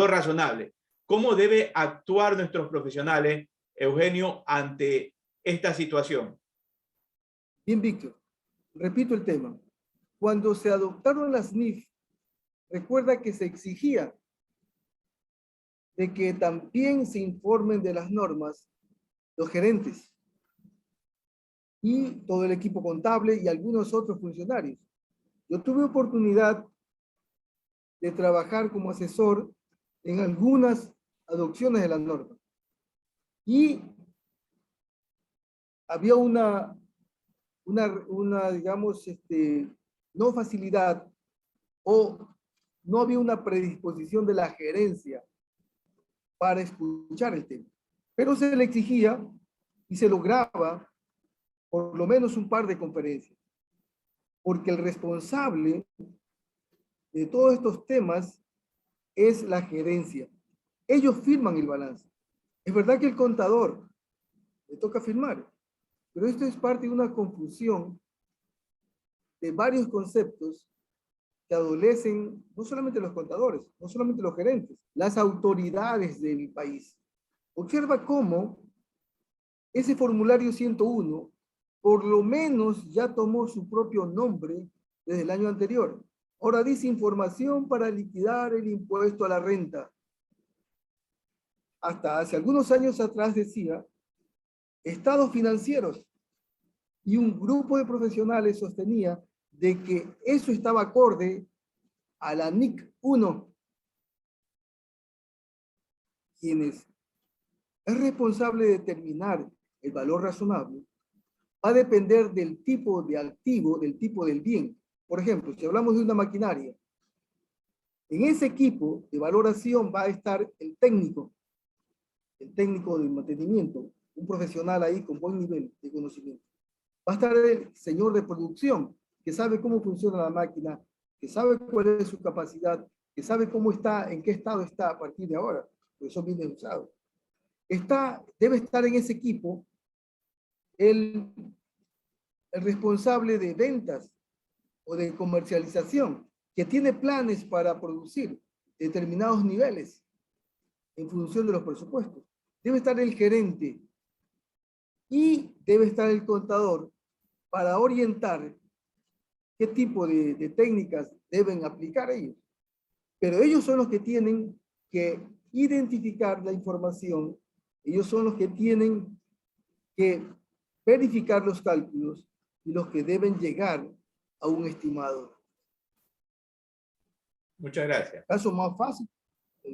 razonable? ¿Cómo debe actuar nuestros profesionales, Eugenio, ante esta situación? Bien, Víctor. Repito el tema. Cuando se adoptaron las NIF, recuerda que se exigía de que también se informen de las normas los gerentes y todo el equipo contable y algunos otros funcionarios. Yo tuve oportunidad de trabajar como asesor en algunas adopciones de las normas. Y había una digamos, no facilidad o no había una predisposición de la gerencia para escuchar el tema. Pero se le exigía y se lograba por lo menos un par de conferencias. Porque el responsable de todos estos temas es la gerencia. Ellos firman el balance. Es verdad que el contador le toca firmar, pero esto es parte de una confusión de varios conceptos que adolecen no solamente los contadores, no solamente los gerentes, las autoridades del país. Observa cómo ese formulario 101 por lo menos ya tomó su propio nombre desde el año anterior. Ahora dice información para liquidar el impuesto a la renta. Hasta hace algunos años atrás decía estados financieros, y un grupo de profesionales sostenía de que eso estaba acorde a la NIC 1, quienes es responsable de determinar el valor razonable, va a depender del tipo de activo, del tipo del bien. Por ejemplo, si hablamos de una maquinaria, En ese equipo de valoración va a estar el técnico de mantenimiento, un profesional ahí con buen nivel de conocimiento. Va a estar el señor de producción, que sabe cómo funciona la máquina, que sabe cuál es su capacidad, que sabe cómo está, en qué estado está a partir de ahora, porque son bien usados. Debe estar en ese equipo el responsable de ventas o de comercialización, que tiene planes para producir determinados niveles en función de los presupuestos. Debe estar el gerente y debe estar el contador para orientar qué tipo de técnicas deben aplicar ellos. Pero ellos son los que tienen que identificar la información, ellos son los que tienen que verificar los cálculos y los que deben llegar a un estimado. Muchas gracias. El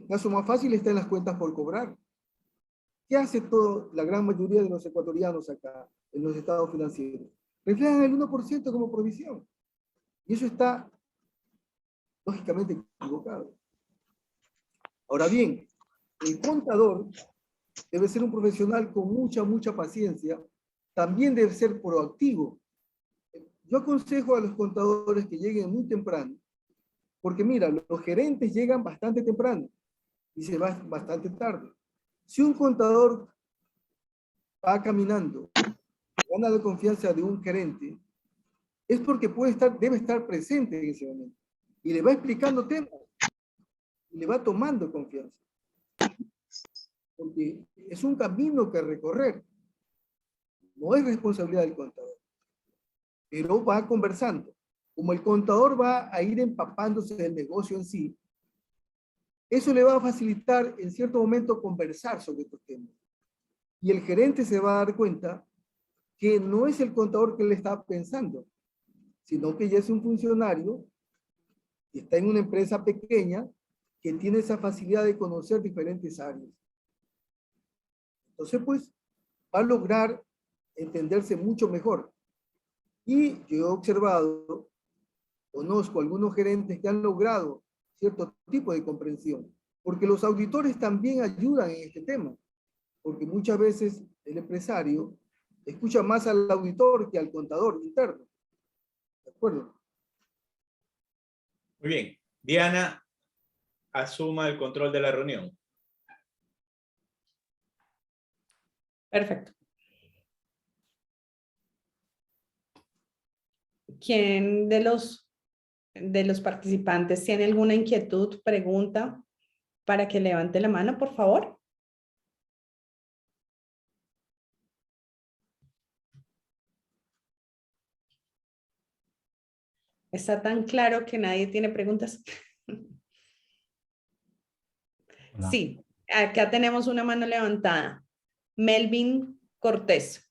caso más fácil está en las cuentas por cobrar. ¿Qué hace la gran mayoría de los ecuatorianos acá en los estados financieros? Reflejan el 1% como provisión. Y eso está lógicamente equivocado. Ahora bien, el contador debe ser un profesional con mucha paciencia. También debe ser proactivo. Yo aconsejo a los contadores que lleguen muy temprano, porque mira, los gerentes llegan bastante temprano y se van bastante tarde. Si un contador va caminando, gana la confianza de un gerente, es porque debe estar presente en ese momento. Y le va explicando temas. Y le va tomando confianza. Porque es un camino que recorrer. No es responsabilidad del contador. Pero va conversando. Como el contador va a ir empapándose del negocio en sí, eso le va a facilitar en cierto momento conversar sobre estos temas. Y el gerente se va a dar cuenta que no es el contador que le está pensando, sino que ya es un funcionario que está en una empresa pequeña que tiene esa facilidad de conocer diferentes áreas. Entonces, pues, va a lograr entenderse mucho mejor. Y yo he observado, conozco algunos gerentes que han logrado cierto tipo de comprensión, porque los auditores también ayudan en este tema, porque muchas veces el empresario escucha más al auditor que al contador interno. ¿De acuerdo? Muy bien. Diana, asuma el control de la reunión. Perfecto. ¿Quién de los participantes tiene alguna inquietud, pregunta, para que levante la mano, por favor? ¿Está tan claro que nadie tiene preguntas? Hola. Sí, acá tenemos una mano levantada. Melvin Cortés.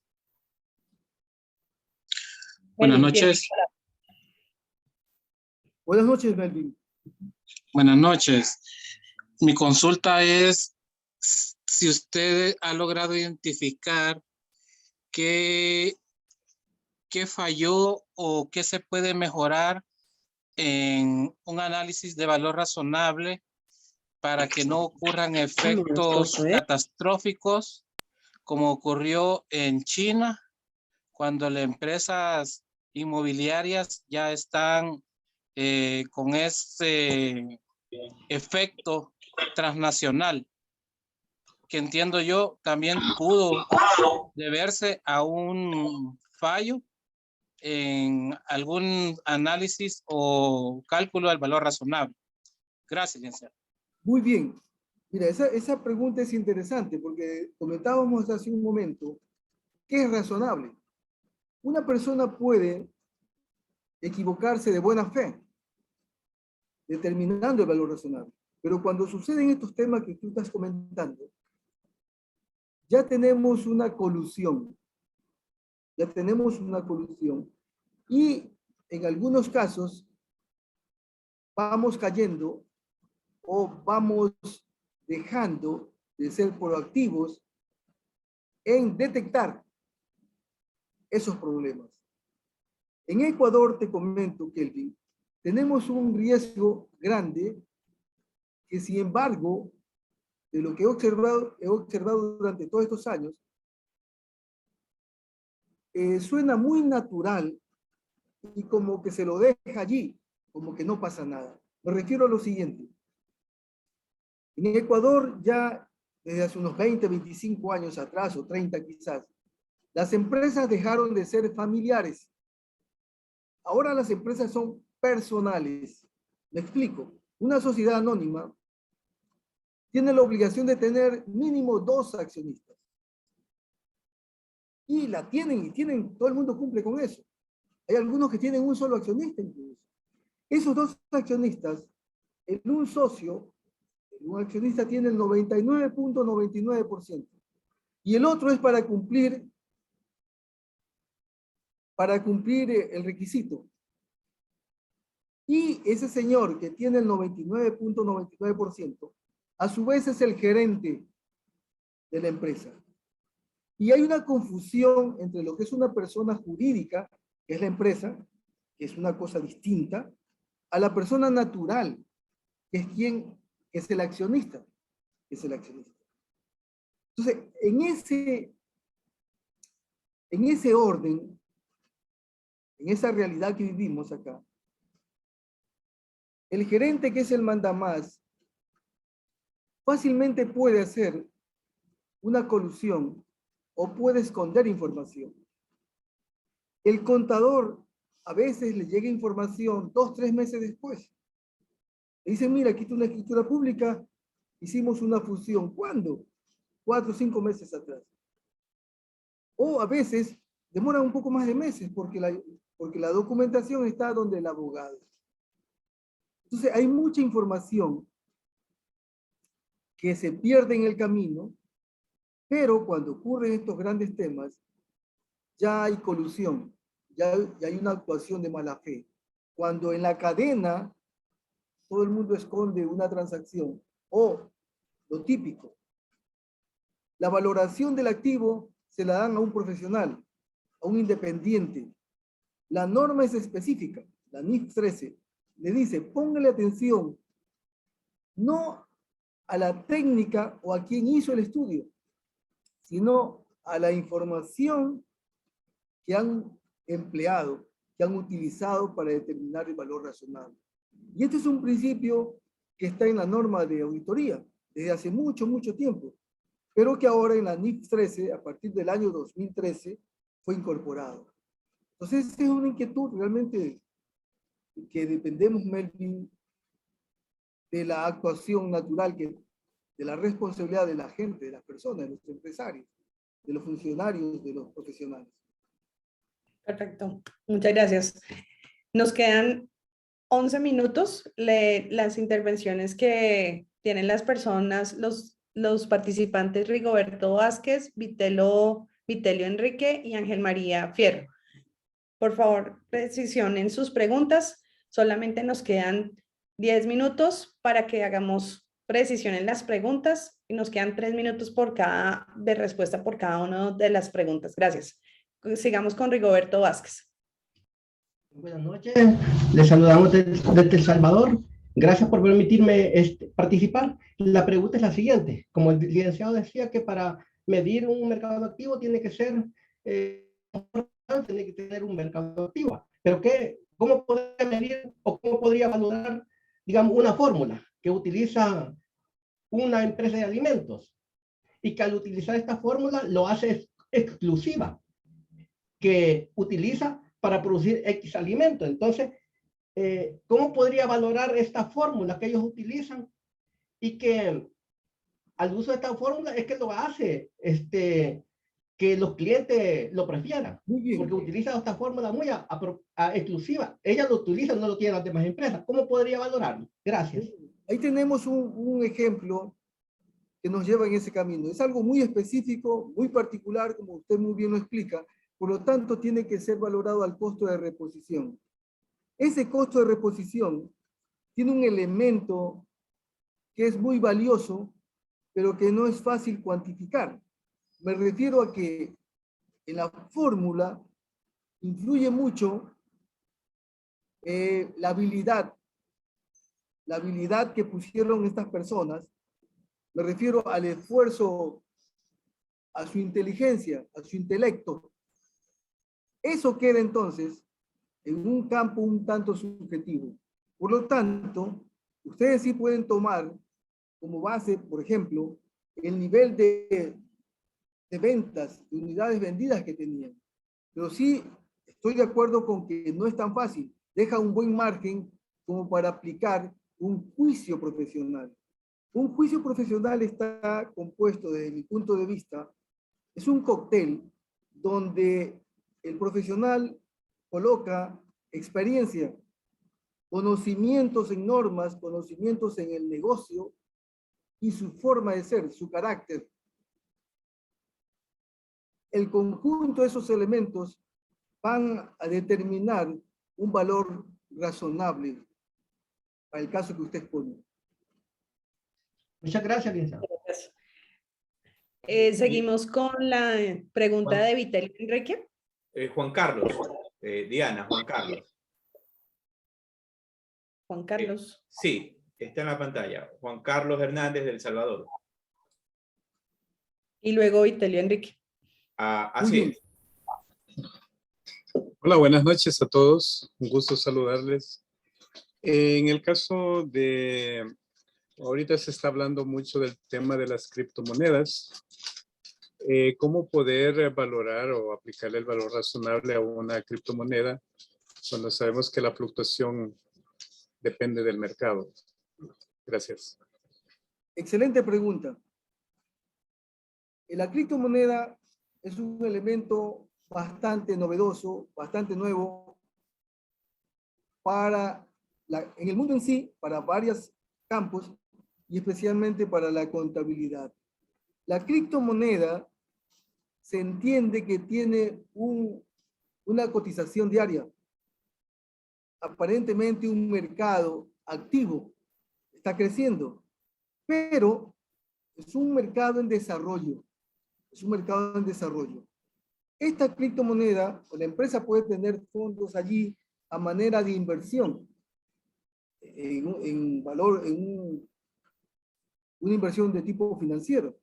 Buenas Melvin, tienes noches. Buenas noches, Melvin. Buenas noches. Mi consulta es si usted ha logrado identificar qué falló o qué se puede mejorar en un análisis de valor razonable para que no ocurran efectos catastróficos como ocurrió en China cuando las empresas inmobiliarias ya están con ese efecto transnacional, que entiendo yo también pudo deberse a un fallo en algún análisis o cálculo del valor razonable. Gracias, licenciado. Muy bien. Mira, esa pregunta es interesante porque comentábamos hace un momento que es razonable. Una persona puede equivocarse de buena fe, determinando el valor razonable. Pero cuando suceden estos temas que tú estás comentando, ya tenemos una colusión. Ya tenemos una colusión. Y en algunos casos vamos cayendo o vamos dejando de ser proactivos en detectar esos problemas. En Ecuador, te comento, Kelvin, tenemos un riesgo grande que sin embargo, de lo que he observado durante todos estos años, suena muy natural y como que se lo deja allí, como que no pasa nada. Me refiero a lo siguiente. En Ecuador ya desde hace unos 20, 25 años atrás, o 30 quizás, las empresas dejaron de ser familiares. Ahora las empresas son personales. Me explico. Una sociedad anónima tiene la obligación de tener mínimo 2 accionistas. Y la tienen, todo el mundo cumple con eso. Hay algunos que tienen un solo accionista incluso. Esos 2 accionistas, un socio, un accionista tiene el 99.99%. Y el otro es para cumplir el requisito. Y ese señor que tiene el 99.99%, a su vez es el gerente de la empresa. Y hay una confusión entre lo que es una persona jurídica, que es la empresa, que es una cosa distinta, a la persona natural, que es el accionista, Entonces, en ese orden, en esa realidad que vivimos acá, el gerente, que es el mandamás, fácilmente puede hacer una colusión o puede esconder información. El contador a veces le llega información 2, 3 meses después. Le dicen, mira, aquí está una escritura pública, hicimos una fusión. ¿Cuándo? 4 o 5 meses atrás. O a veces demora un poco más de meses porque la documentación está donde el abogado. Entonces hay mucha información que se pierde en el camino, pero cuando ocurren estos grandes temas, ya hay colusión, ya hay una actuación de mala fe. Cuando en la cadena todo el mundo esconde una transacción, o lo típico, la valoración del activo se la dan a un profesional, a un independiente. La norma es específica, la NIF 13, le dice, póngale atención, no a la técnica o a quien hizo el estudio, sino a la información que han empleado, que han utilizado para determinar el valor razonable. Y este es un principio que está en la norma de auditoría desde hace mucho, mucho tiempo, pero que ahora en la NIF 13, a partir del año 2013, fue incorporado. Entonces, esa es una inquietud realmente que dependemos, Melvin, de la actuación natural, de la responsabilidad de la gente, de las personas, de los empresarios, de los funcionarios, de los profesionales. Perfecto, muchas gracias. Nos quedan 11 minutos. Las intervenciones que tienen las personas, los participantes, Rigoberto Vázquez, Vitelio Enrique y Ángel María Fierro. Por favor, precisionen sus preguntas. Solamente nos quedan 10 minutos para que hagamos precisión en las preguntas y nos quedan 3 minutos de respuesta por cada una de las preguntas. Gracias. Sigamos con Rigoberto Vázquez. Buenas noches, les saludamos desde El Salvador. Gracias por permitirme participar. La pregunta es la siguiente. Como el licenciado decía que para medir un mercado activo tiene que ser, tiene que tener un mercado activo. Pero ¿cómo podría medir o cómo podría valorar, digamos, una fórmula que utiliza una empresa de alimentos y que al utilizar esta fórmula lo hace exclusiva, que utiliza para producir X alimento? Entonces, ¿cómo podría valorar esta fórmula que ellos utilizan y que al uso de esta fórmula es que lo hace que los clientes lo prefieran? Muy bien. Porque utiliza esta fórmula muy exclusiva. Ella lo utiliza, no lo tienen las demás empresas. ¿Cómo podría valorarlo? Gracias. Ahí tenemos un ejemplo que nos lleva en ese camino. Es algo muy específico, muy particular, como usted muy bien lo explica. Por lo tanto, tiene que ser valorado al costo de reposición. Ese costo de reposición tiene un elemento que es muy valioso, pero que no es fácil cuantificar. Me refiero a que en la fórmula influye mucho la habilidad la habilidad que pusieron estas personas, me refiero al esfuerzo, a su inteligencia, a su intelecto. Eso queda entonces en un campo un tanto subjetivo. Por lo tanto, ustedes sí pueden tomar como base, por ejemplo, el nivel de ventas, de unidades vendidas que tenían. Pero sí estoy de acuerdo con que no es tan fácil. Deja un buen margen como para aplicar un juicio profesional. Un juicio profesional está compuesto, desde mi punto de vista, es un cóctel donde el profesional coloca experiencia, conocimientos en normas, conocimientos en el negocio y su forma de ser, su carácter. El conjunto de esos elementos van a determinar un valor razonable para el caso que usted expone. Muchas gracias, licenciado. Seguimos con la pregunta de Vitelio Enrique. Juan Carlos, Diana, Juan Carlos. Juan Carlos. Sí, está en la pantalla. Juan Carlos Hernández de El Salvador. Y luego Vitelio Enrique. Así es. Hola, buenas noches a todos. Un gusto saludarles. En el caso de, ahorita se está hablando mucho del tema de las criptomonedas. ¿Cómo poder valorar o aplicarle el valor razonable a una criptomoneda cuando sabemos que la fluctuación depende del mercado? Gracias. Excelente pregunta. La criptomoneda es un elemento bastante novedoso, bastante nuevo en el mundo en sí, para varios campos y especialmente para la contabilidad. La criptomoneda se entiende que tiene una cotización diaria, aparentemente un mercado activo, está creciendo, pero es un mercado en desarrollo. Es un mercado en desarrollo. Esta criptomoneda, o la empresa puede tener fondos allí a manera de inversión, en valor, una inversión de tipo financiero.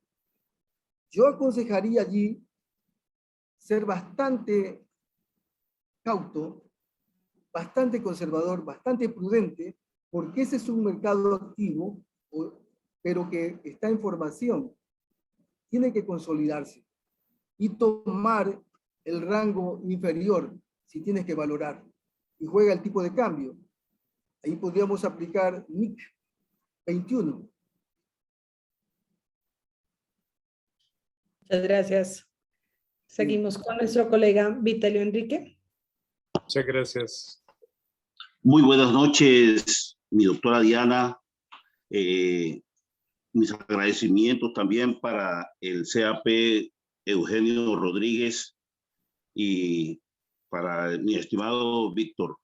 Yo aconsejaría allí ser bastante cauto, bastante conservador, bastante prudente, porque ese es un mercado activo, pero que está en formación. Tiene que consolidarse y tomar el rango inferior si tienes que valorar. Y juega el tipo de cambio. Ahí podríamos aplicar NIC 21. Muchas gracias. Seguimos con nuestro colega Vitelio Enrique. Muchas gracias. Muy buenas noches, mi doctora Diana. Mis agradecimientos también para el CAP Eugenio Rodríguez y para mi estimado Víctor.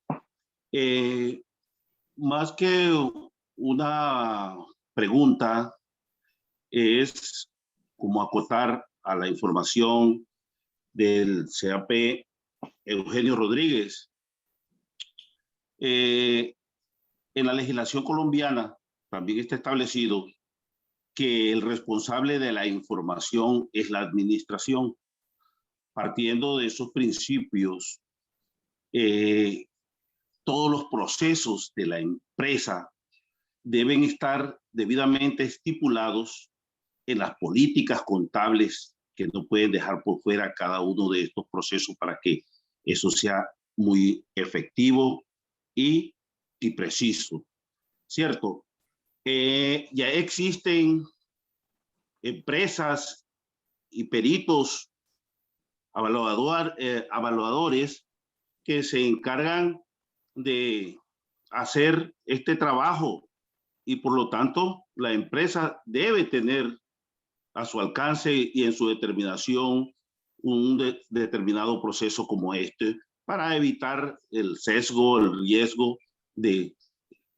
Más que una pregunta, es como acotar a la información del CAP Eugenio Rodríguez. En la legislación colombiana también está establecido que el responsable de la información es la administración. Partiendo de esos principios, todos los procesos de la empresa deben estar debidamente estipulados en las políticas contables, que no pueden dejar por fuera cada uno de estos procesos para que eso sea muy efectivo y preciso, ¿cierto? Ya existen empresas y peritos evaluadores que se encargan de hacer este trabajo y por lo tanto la empresa debe tener a su alcance y en su determinación un determinado proceso como este para evitar el sesgo, el riesgo de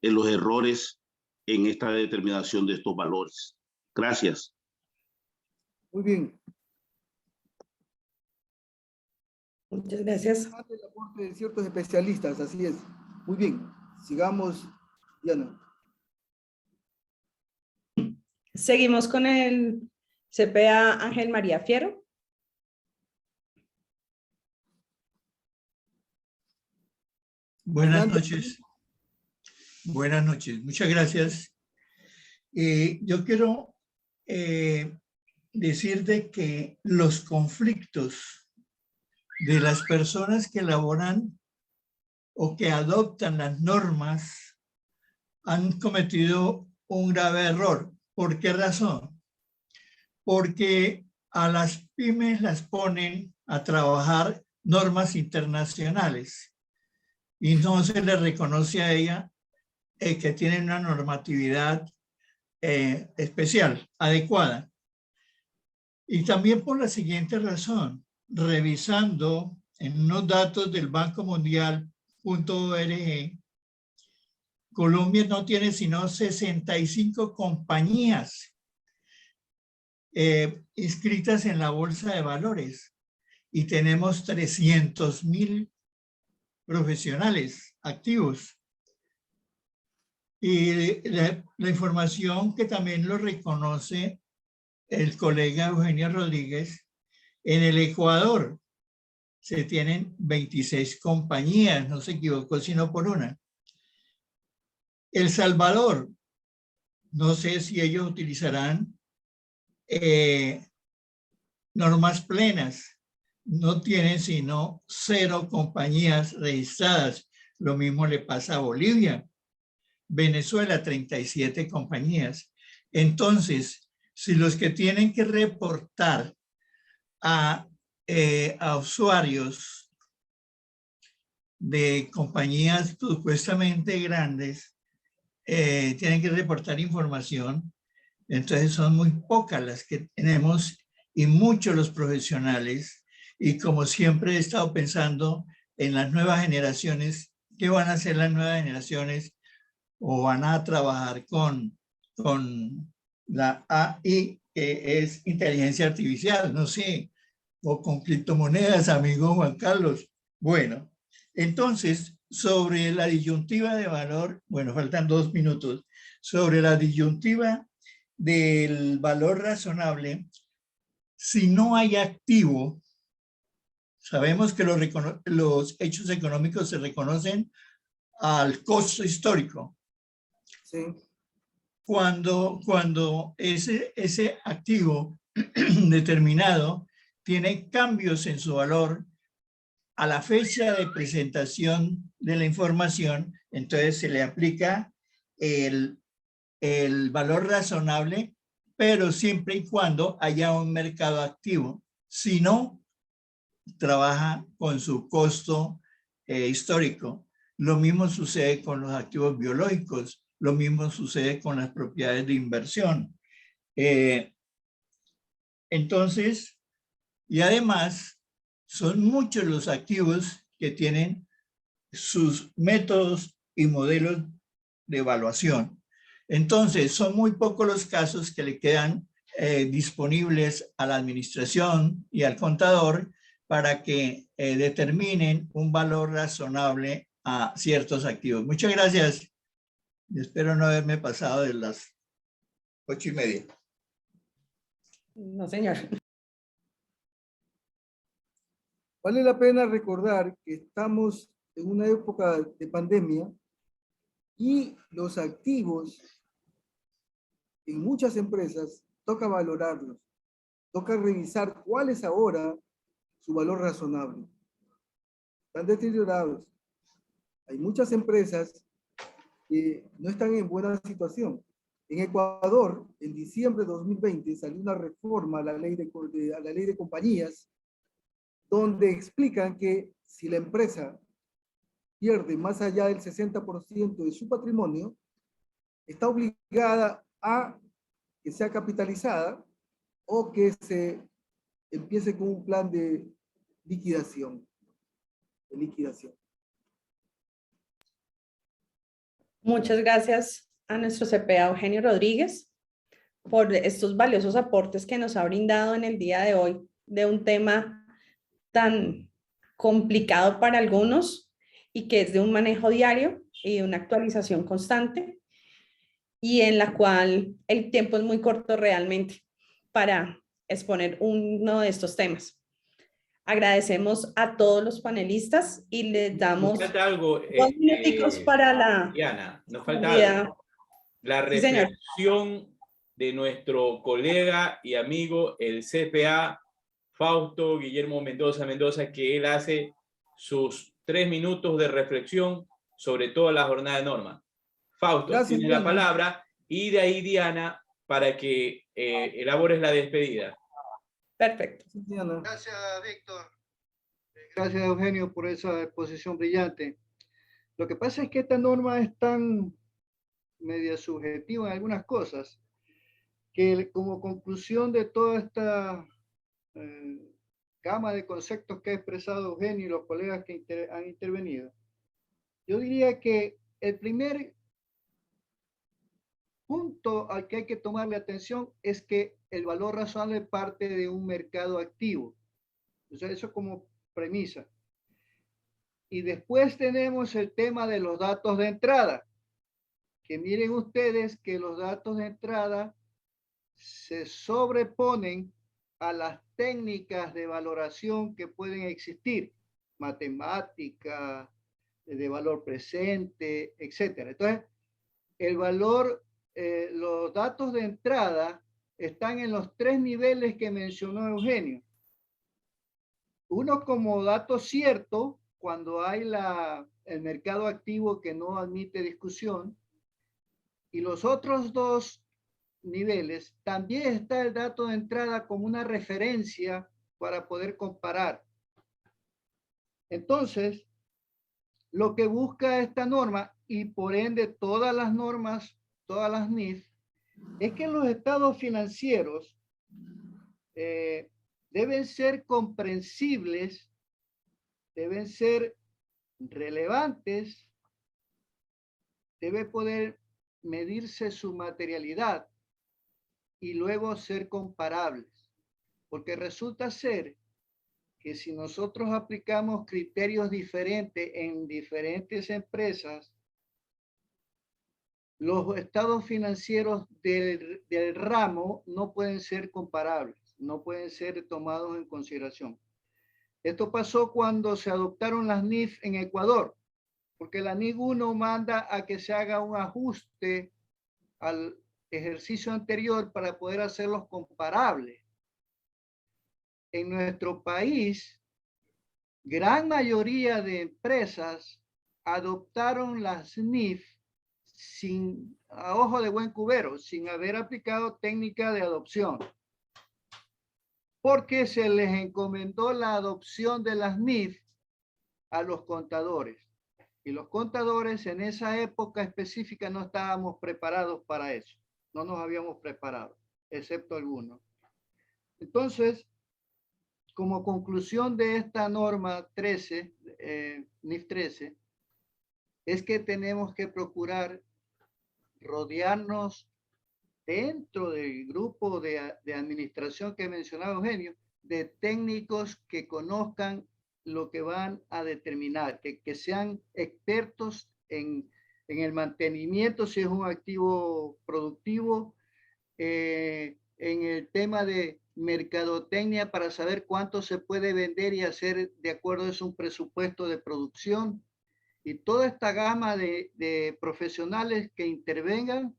los errores en esta determinación de estos valores. Gracias. Muy bien. Muchas gracias. El aporte de ciertos especialistas, así es. Muy bien. Sigamos, Diana. Seguimos con el CPA Ángel María Fiero. Buenas noches. Buenas noches. Muchas gracias. Yo quiero decirte que los conflictos de las personas que elaboran o que adoptan las normas han cometido un grave error. ¿Por qué razón? Porque a las pymes las ponen a trabajar normas internacionales y no se le reconoce a ella que tienen una normatividad especial, adecuada. Y también por la siguiente razón, revisando en unos datos del Banco Mundial.org, Colombia no tiene sino 65 compañías inscritas en la Bolsa de Valores y tenemos 300.000 profesionales activos. Y la información que también lo reconoce el colega Eugenio Rodríguez, en el Ecuador se tienen 26 compañías, no se equivocó sino por una. El Salvador, no sé si ellos utilizarán normas plenas, no tienen sino 0 compañías registradas. Lo mismo le pasa a Bolivia. Venezuela, 37 compañías. Entonces, si los que tienen que reportar a usuarios de compañías supuestamente grandes tienen que reportar información, entonces son muy pocas las que tenemos y muchos los profesionales. Y como siempre he estado pensando en las nuevas generaciones, ¿qué van a hacer las nuevas generaciones? O van a trabajar con la AI, que es inteligencia artificial, no sé, o con criptomonedas, amigo Juan Carlos. Bueno, entonces, sobre la disyuntiva de valor, bueno, faltan 2 minutos, sobre la disyuntiva del valor razonable, si no hay activo, sabemos que los hechos económicos se reconocen al costo histórico. Sí. Cuando ese activo determinado tiene cambios en su valor a la fecha de presentación de la información, entonces se le aplica el valor razonable, pero siempre y cuando haya un mercado activo. Si no, trabaja con su costo histórico. Lo mismo sucede con los activos biológicos. Lo mismo sucede con las propiedades de inversión. Entonces, y además, son muchos los activos que tienen sus métodos y modelos de evaluación. Entonces, son muy pocos los casos que le quedan disponibles a la administración y al contador para que determinen un valor razonable a ciertos activos. Muchas gracias. Espero no haberme pasado de las 8:30. No, señor. Vale la pena recordar que estamos en una época de pandemia y los activos en muchas empresas toca valorarlos, toca revisar cuál es ahora su valor razonable. Están deteriorados. Hay muchas empresas que no están en buena situación. En Ecuador, en diciembre de 2020, salió una reforma a la ley de compañías, donde explican que si la empresa pierde más allá del 60% de su patrimonio, está obligada a que sea capitalizada o que se empiece con un plan de liquidación. Muchas gracias a nuestro CPA Eugenio Rodríguez por estos valiosos aportes que nos ha brindado en el día de hoy de un tema tan complicado para algunos y que es de un manejo diario y de una actualización constante. y en la cual el tiempo es muy corto realmente para exponer uno de estos temas. Agradecemos a todos los panelistas y les damos Nos falta algo, 2 minuticos para la Diana, nos falta salida. algo. La Sí, señor. reflexión de nuestro colega y amigo, el CPA Fausto Guillermo Mendoza, que él hace sus 3 minutos de reflexión sobre toda la jornada de norma. Fausto, Gracias, tienes la Diana. palabra, y de ahí, Diana, para que elabores la despedida. Perfecto. Diana. Gracias, Víctor. Gracias, Eugenio, por esa exposición brillante. Lo que pasa es que esta norma es tan media subjetiva en algunas cosas que como conclusión de toda esta gama de conceptos que ha expresado Eugenio y los colegas que han intervenido, yo diría que el primer punto al que hay que tomarle atención es que el valor razonable parte de un mercado activo. O sea, eso como premisa. Y después tenemos el tema de los datos de entrada, que miren ustedes que los datos de entrada se sobreponen a las técnicas de valoración que pueden existir, matemática, de valor presente, etcétera. Entonces, el valor, los datos de entrada están en los 3 niveles que mencionó Eugenio. Uno como dato cierto, cuando hay el mercado activo que no admite discusión, y los otros 2 niveles, también está el dato de entrada como una referencia para poder comparar. Entonces, lo que busca esta norma, y por ende todas las normas, todas las NIF, es que los estados financieros deben ser comprensibles, deben ser relevantes, debe poder medirse su materialidad y luego ser comparables. Porque resulta ser que si nosotros aplicamos criterios diferentes en diferentes empresas, los estados financieros del ramo no pueden ser comparables, no pueden ser tomados en consideración. Esto pasó cuando se adoptaron las NIF en Ecuador, porque la NIF 1 manda a que se haga un ajuste al ejercicio anterior para poder hacerlos comparables. En nuestro país, gran mayoría de empresas adoptaron las NIF sin, a ojo de buen cubero, sin haber aplicado técnica de adopción, porque se les encomendó la adopción de las NIF a los contadores. Y los contadores en esa época específica no estábamos preparados para eso. No nos habíamos preparado, excepto algunos. Entonces, como conclusión de esta norma 13, NIF 13, es que tenemos que procurar rodearnos dentro del grupo de administración que mencionaba Eugenio, de técnicos que conozcan lo que van a determinar, que sean expertos en el mantenimiento, si es un activo productivo, en el tema de mercadotecnia para saber cuánto se puede vender y hacer de acuerdo a un presupuesto de producción, y toda esta gama de profesionales que intervengan,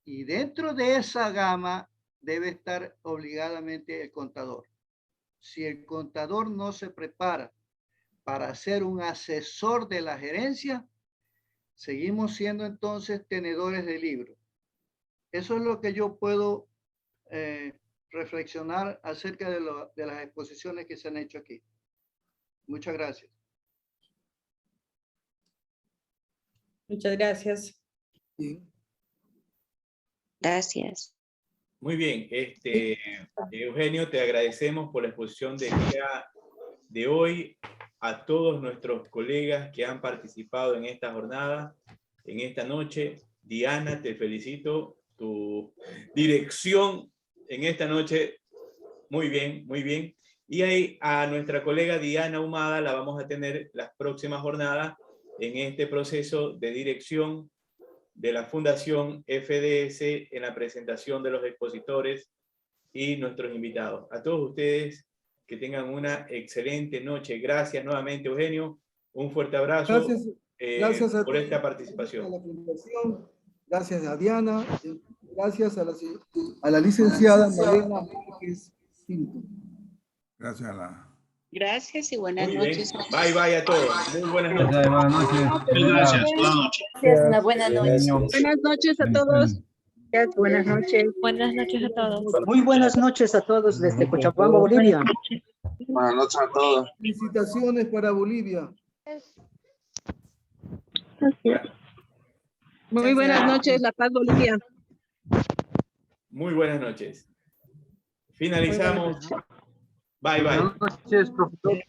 y dentro de esa gama debe estar obligadamente el contador. Si el contador no se prepara para ser un asesor de la gerencia, seguimos siendo entonces tenedores de libros. Eso es lo que yo puedo reflexionar acerca de las exposiciones que se han hecho aquí. Muchas gracias. Muchas gracias. Sí. Gracias. Muy bien, Eugenio, te agradecemos por la exposición del día de hoy, a todos nuestros colegas que han participado en esta jornada, en esta noche. Diana, te felicito, tu dirección en esta noche, muy bien, muy bien. Y ahí a nuestra colega Diana Humada la vamos a tener las próximas jornadas en este proceso de dirección de la Fundación FDS en la presentación de los expositores y nuestros invitados. A todos ustedes, que tengan una excelente noche. Gracias nuevamente, Eugenio. Un fuerte abrazo. Gracias por esta participación. A la Fundación, gracias a Diana, gracias a la licenciada Mariana Márquez Pinto. Gracias a la... Gracias y buenas Muy bien. noches. Bye, bye a todos. Muy buenas noches. Buenas noches. Gracias. Buenas noches. Gracias, una buena noche. Buenas noches a todos. Buenas noches. Buenas noches a todos. Muy buenas noches a todos desde Cochabamba, Bolivia. Buenas noches a todos. Felicitaciones para Bolivia. Muy buenas noches, La Paz, Bolivia. Muy buenas noches. Finalizamos. Bye, bye. Buenas noches, profesor.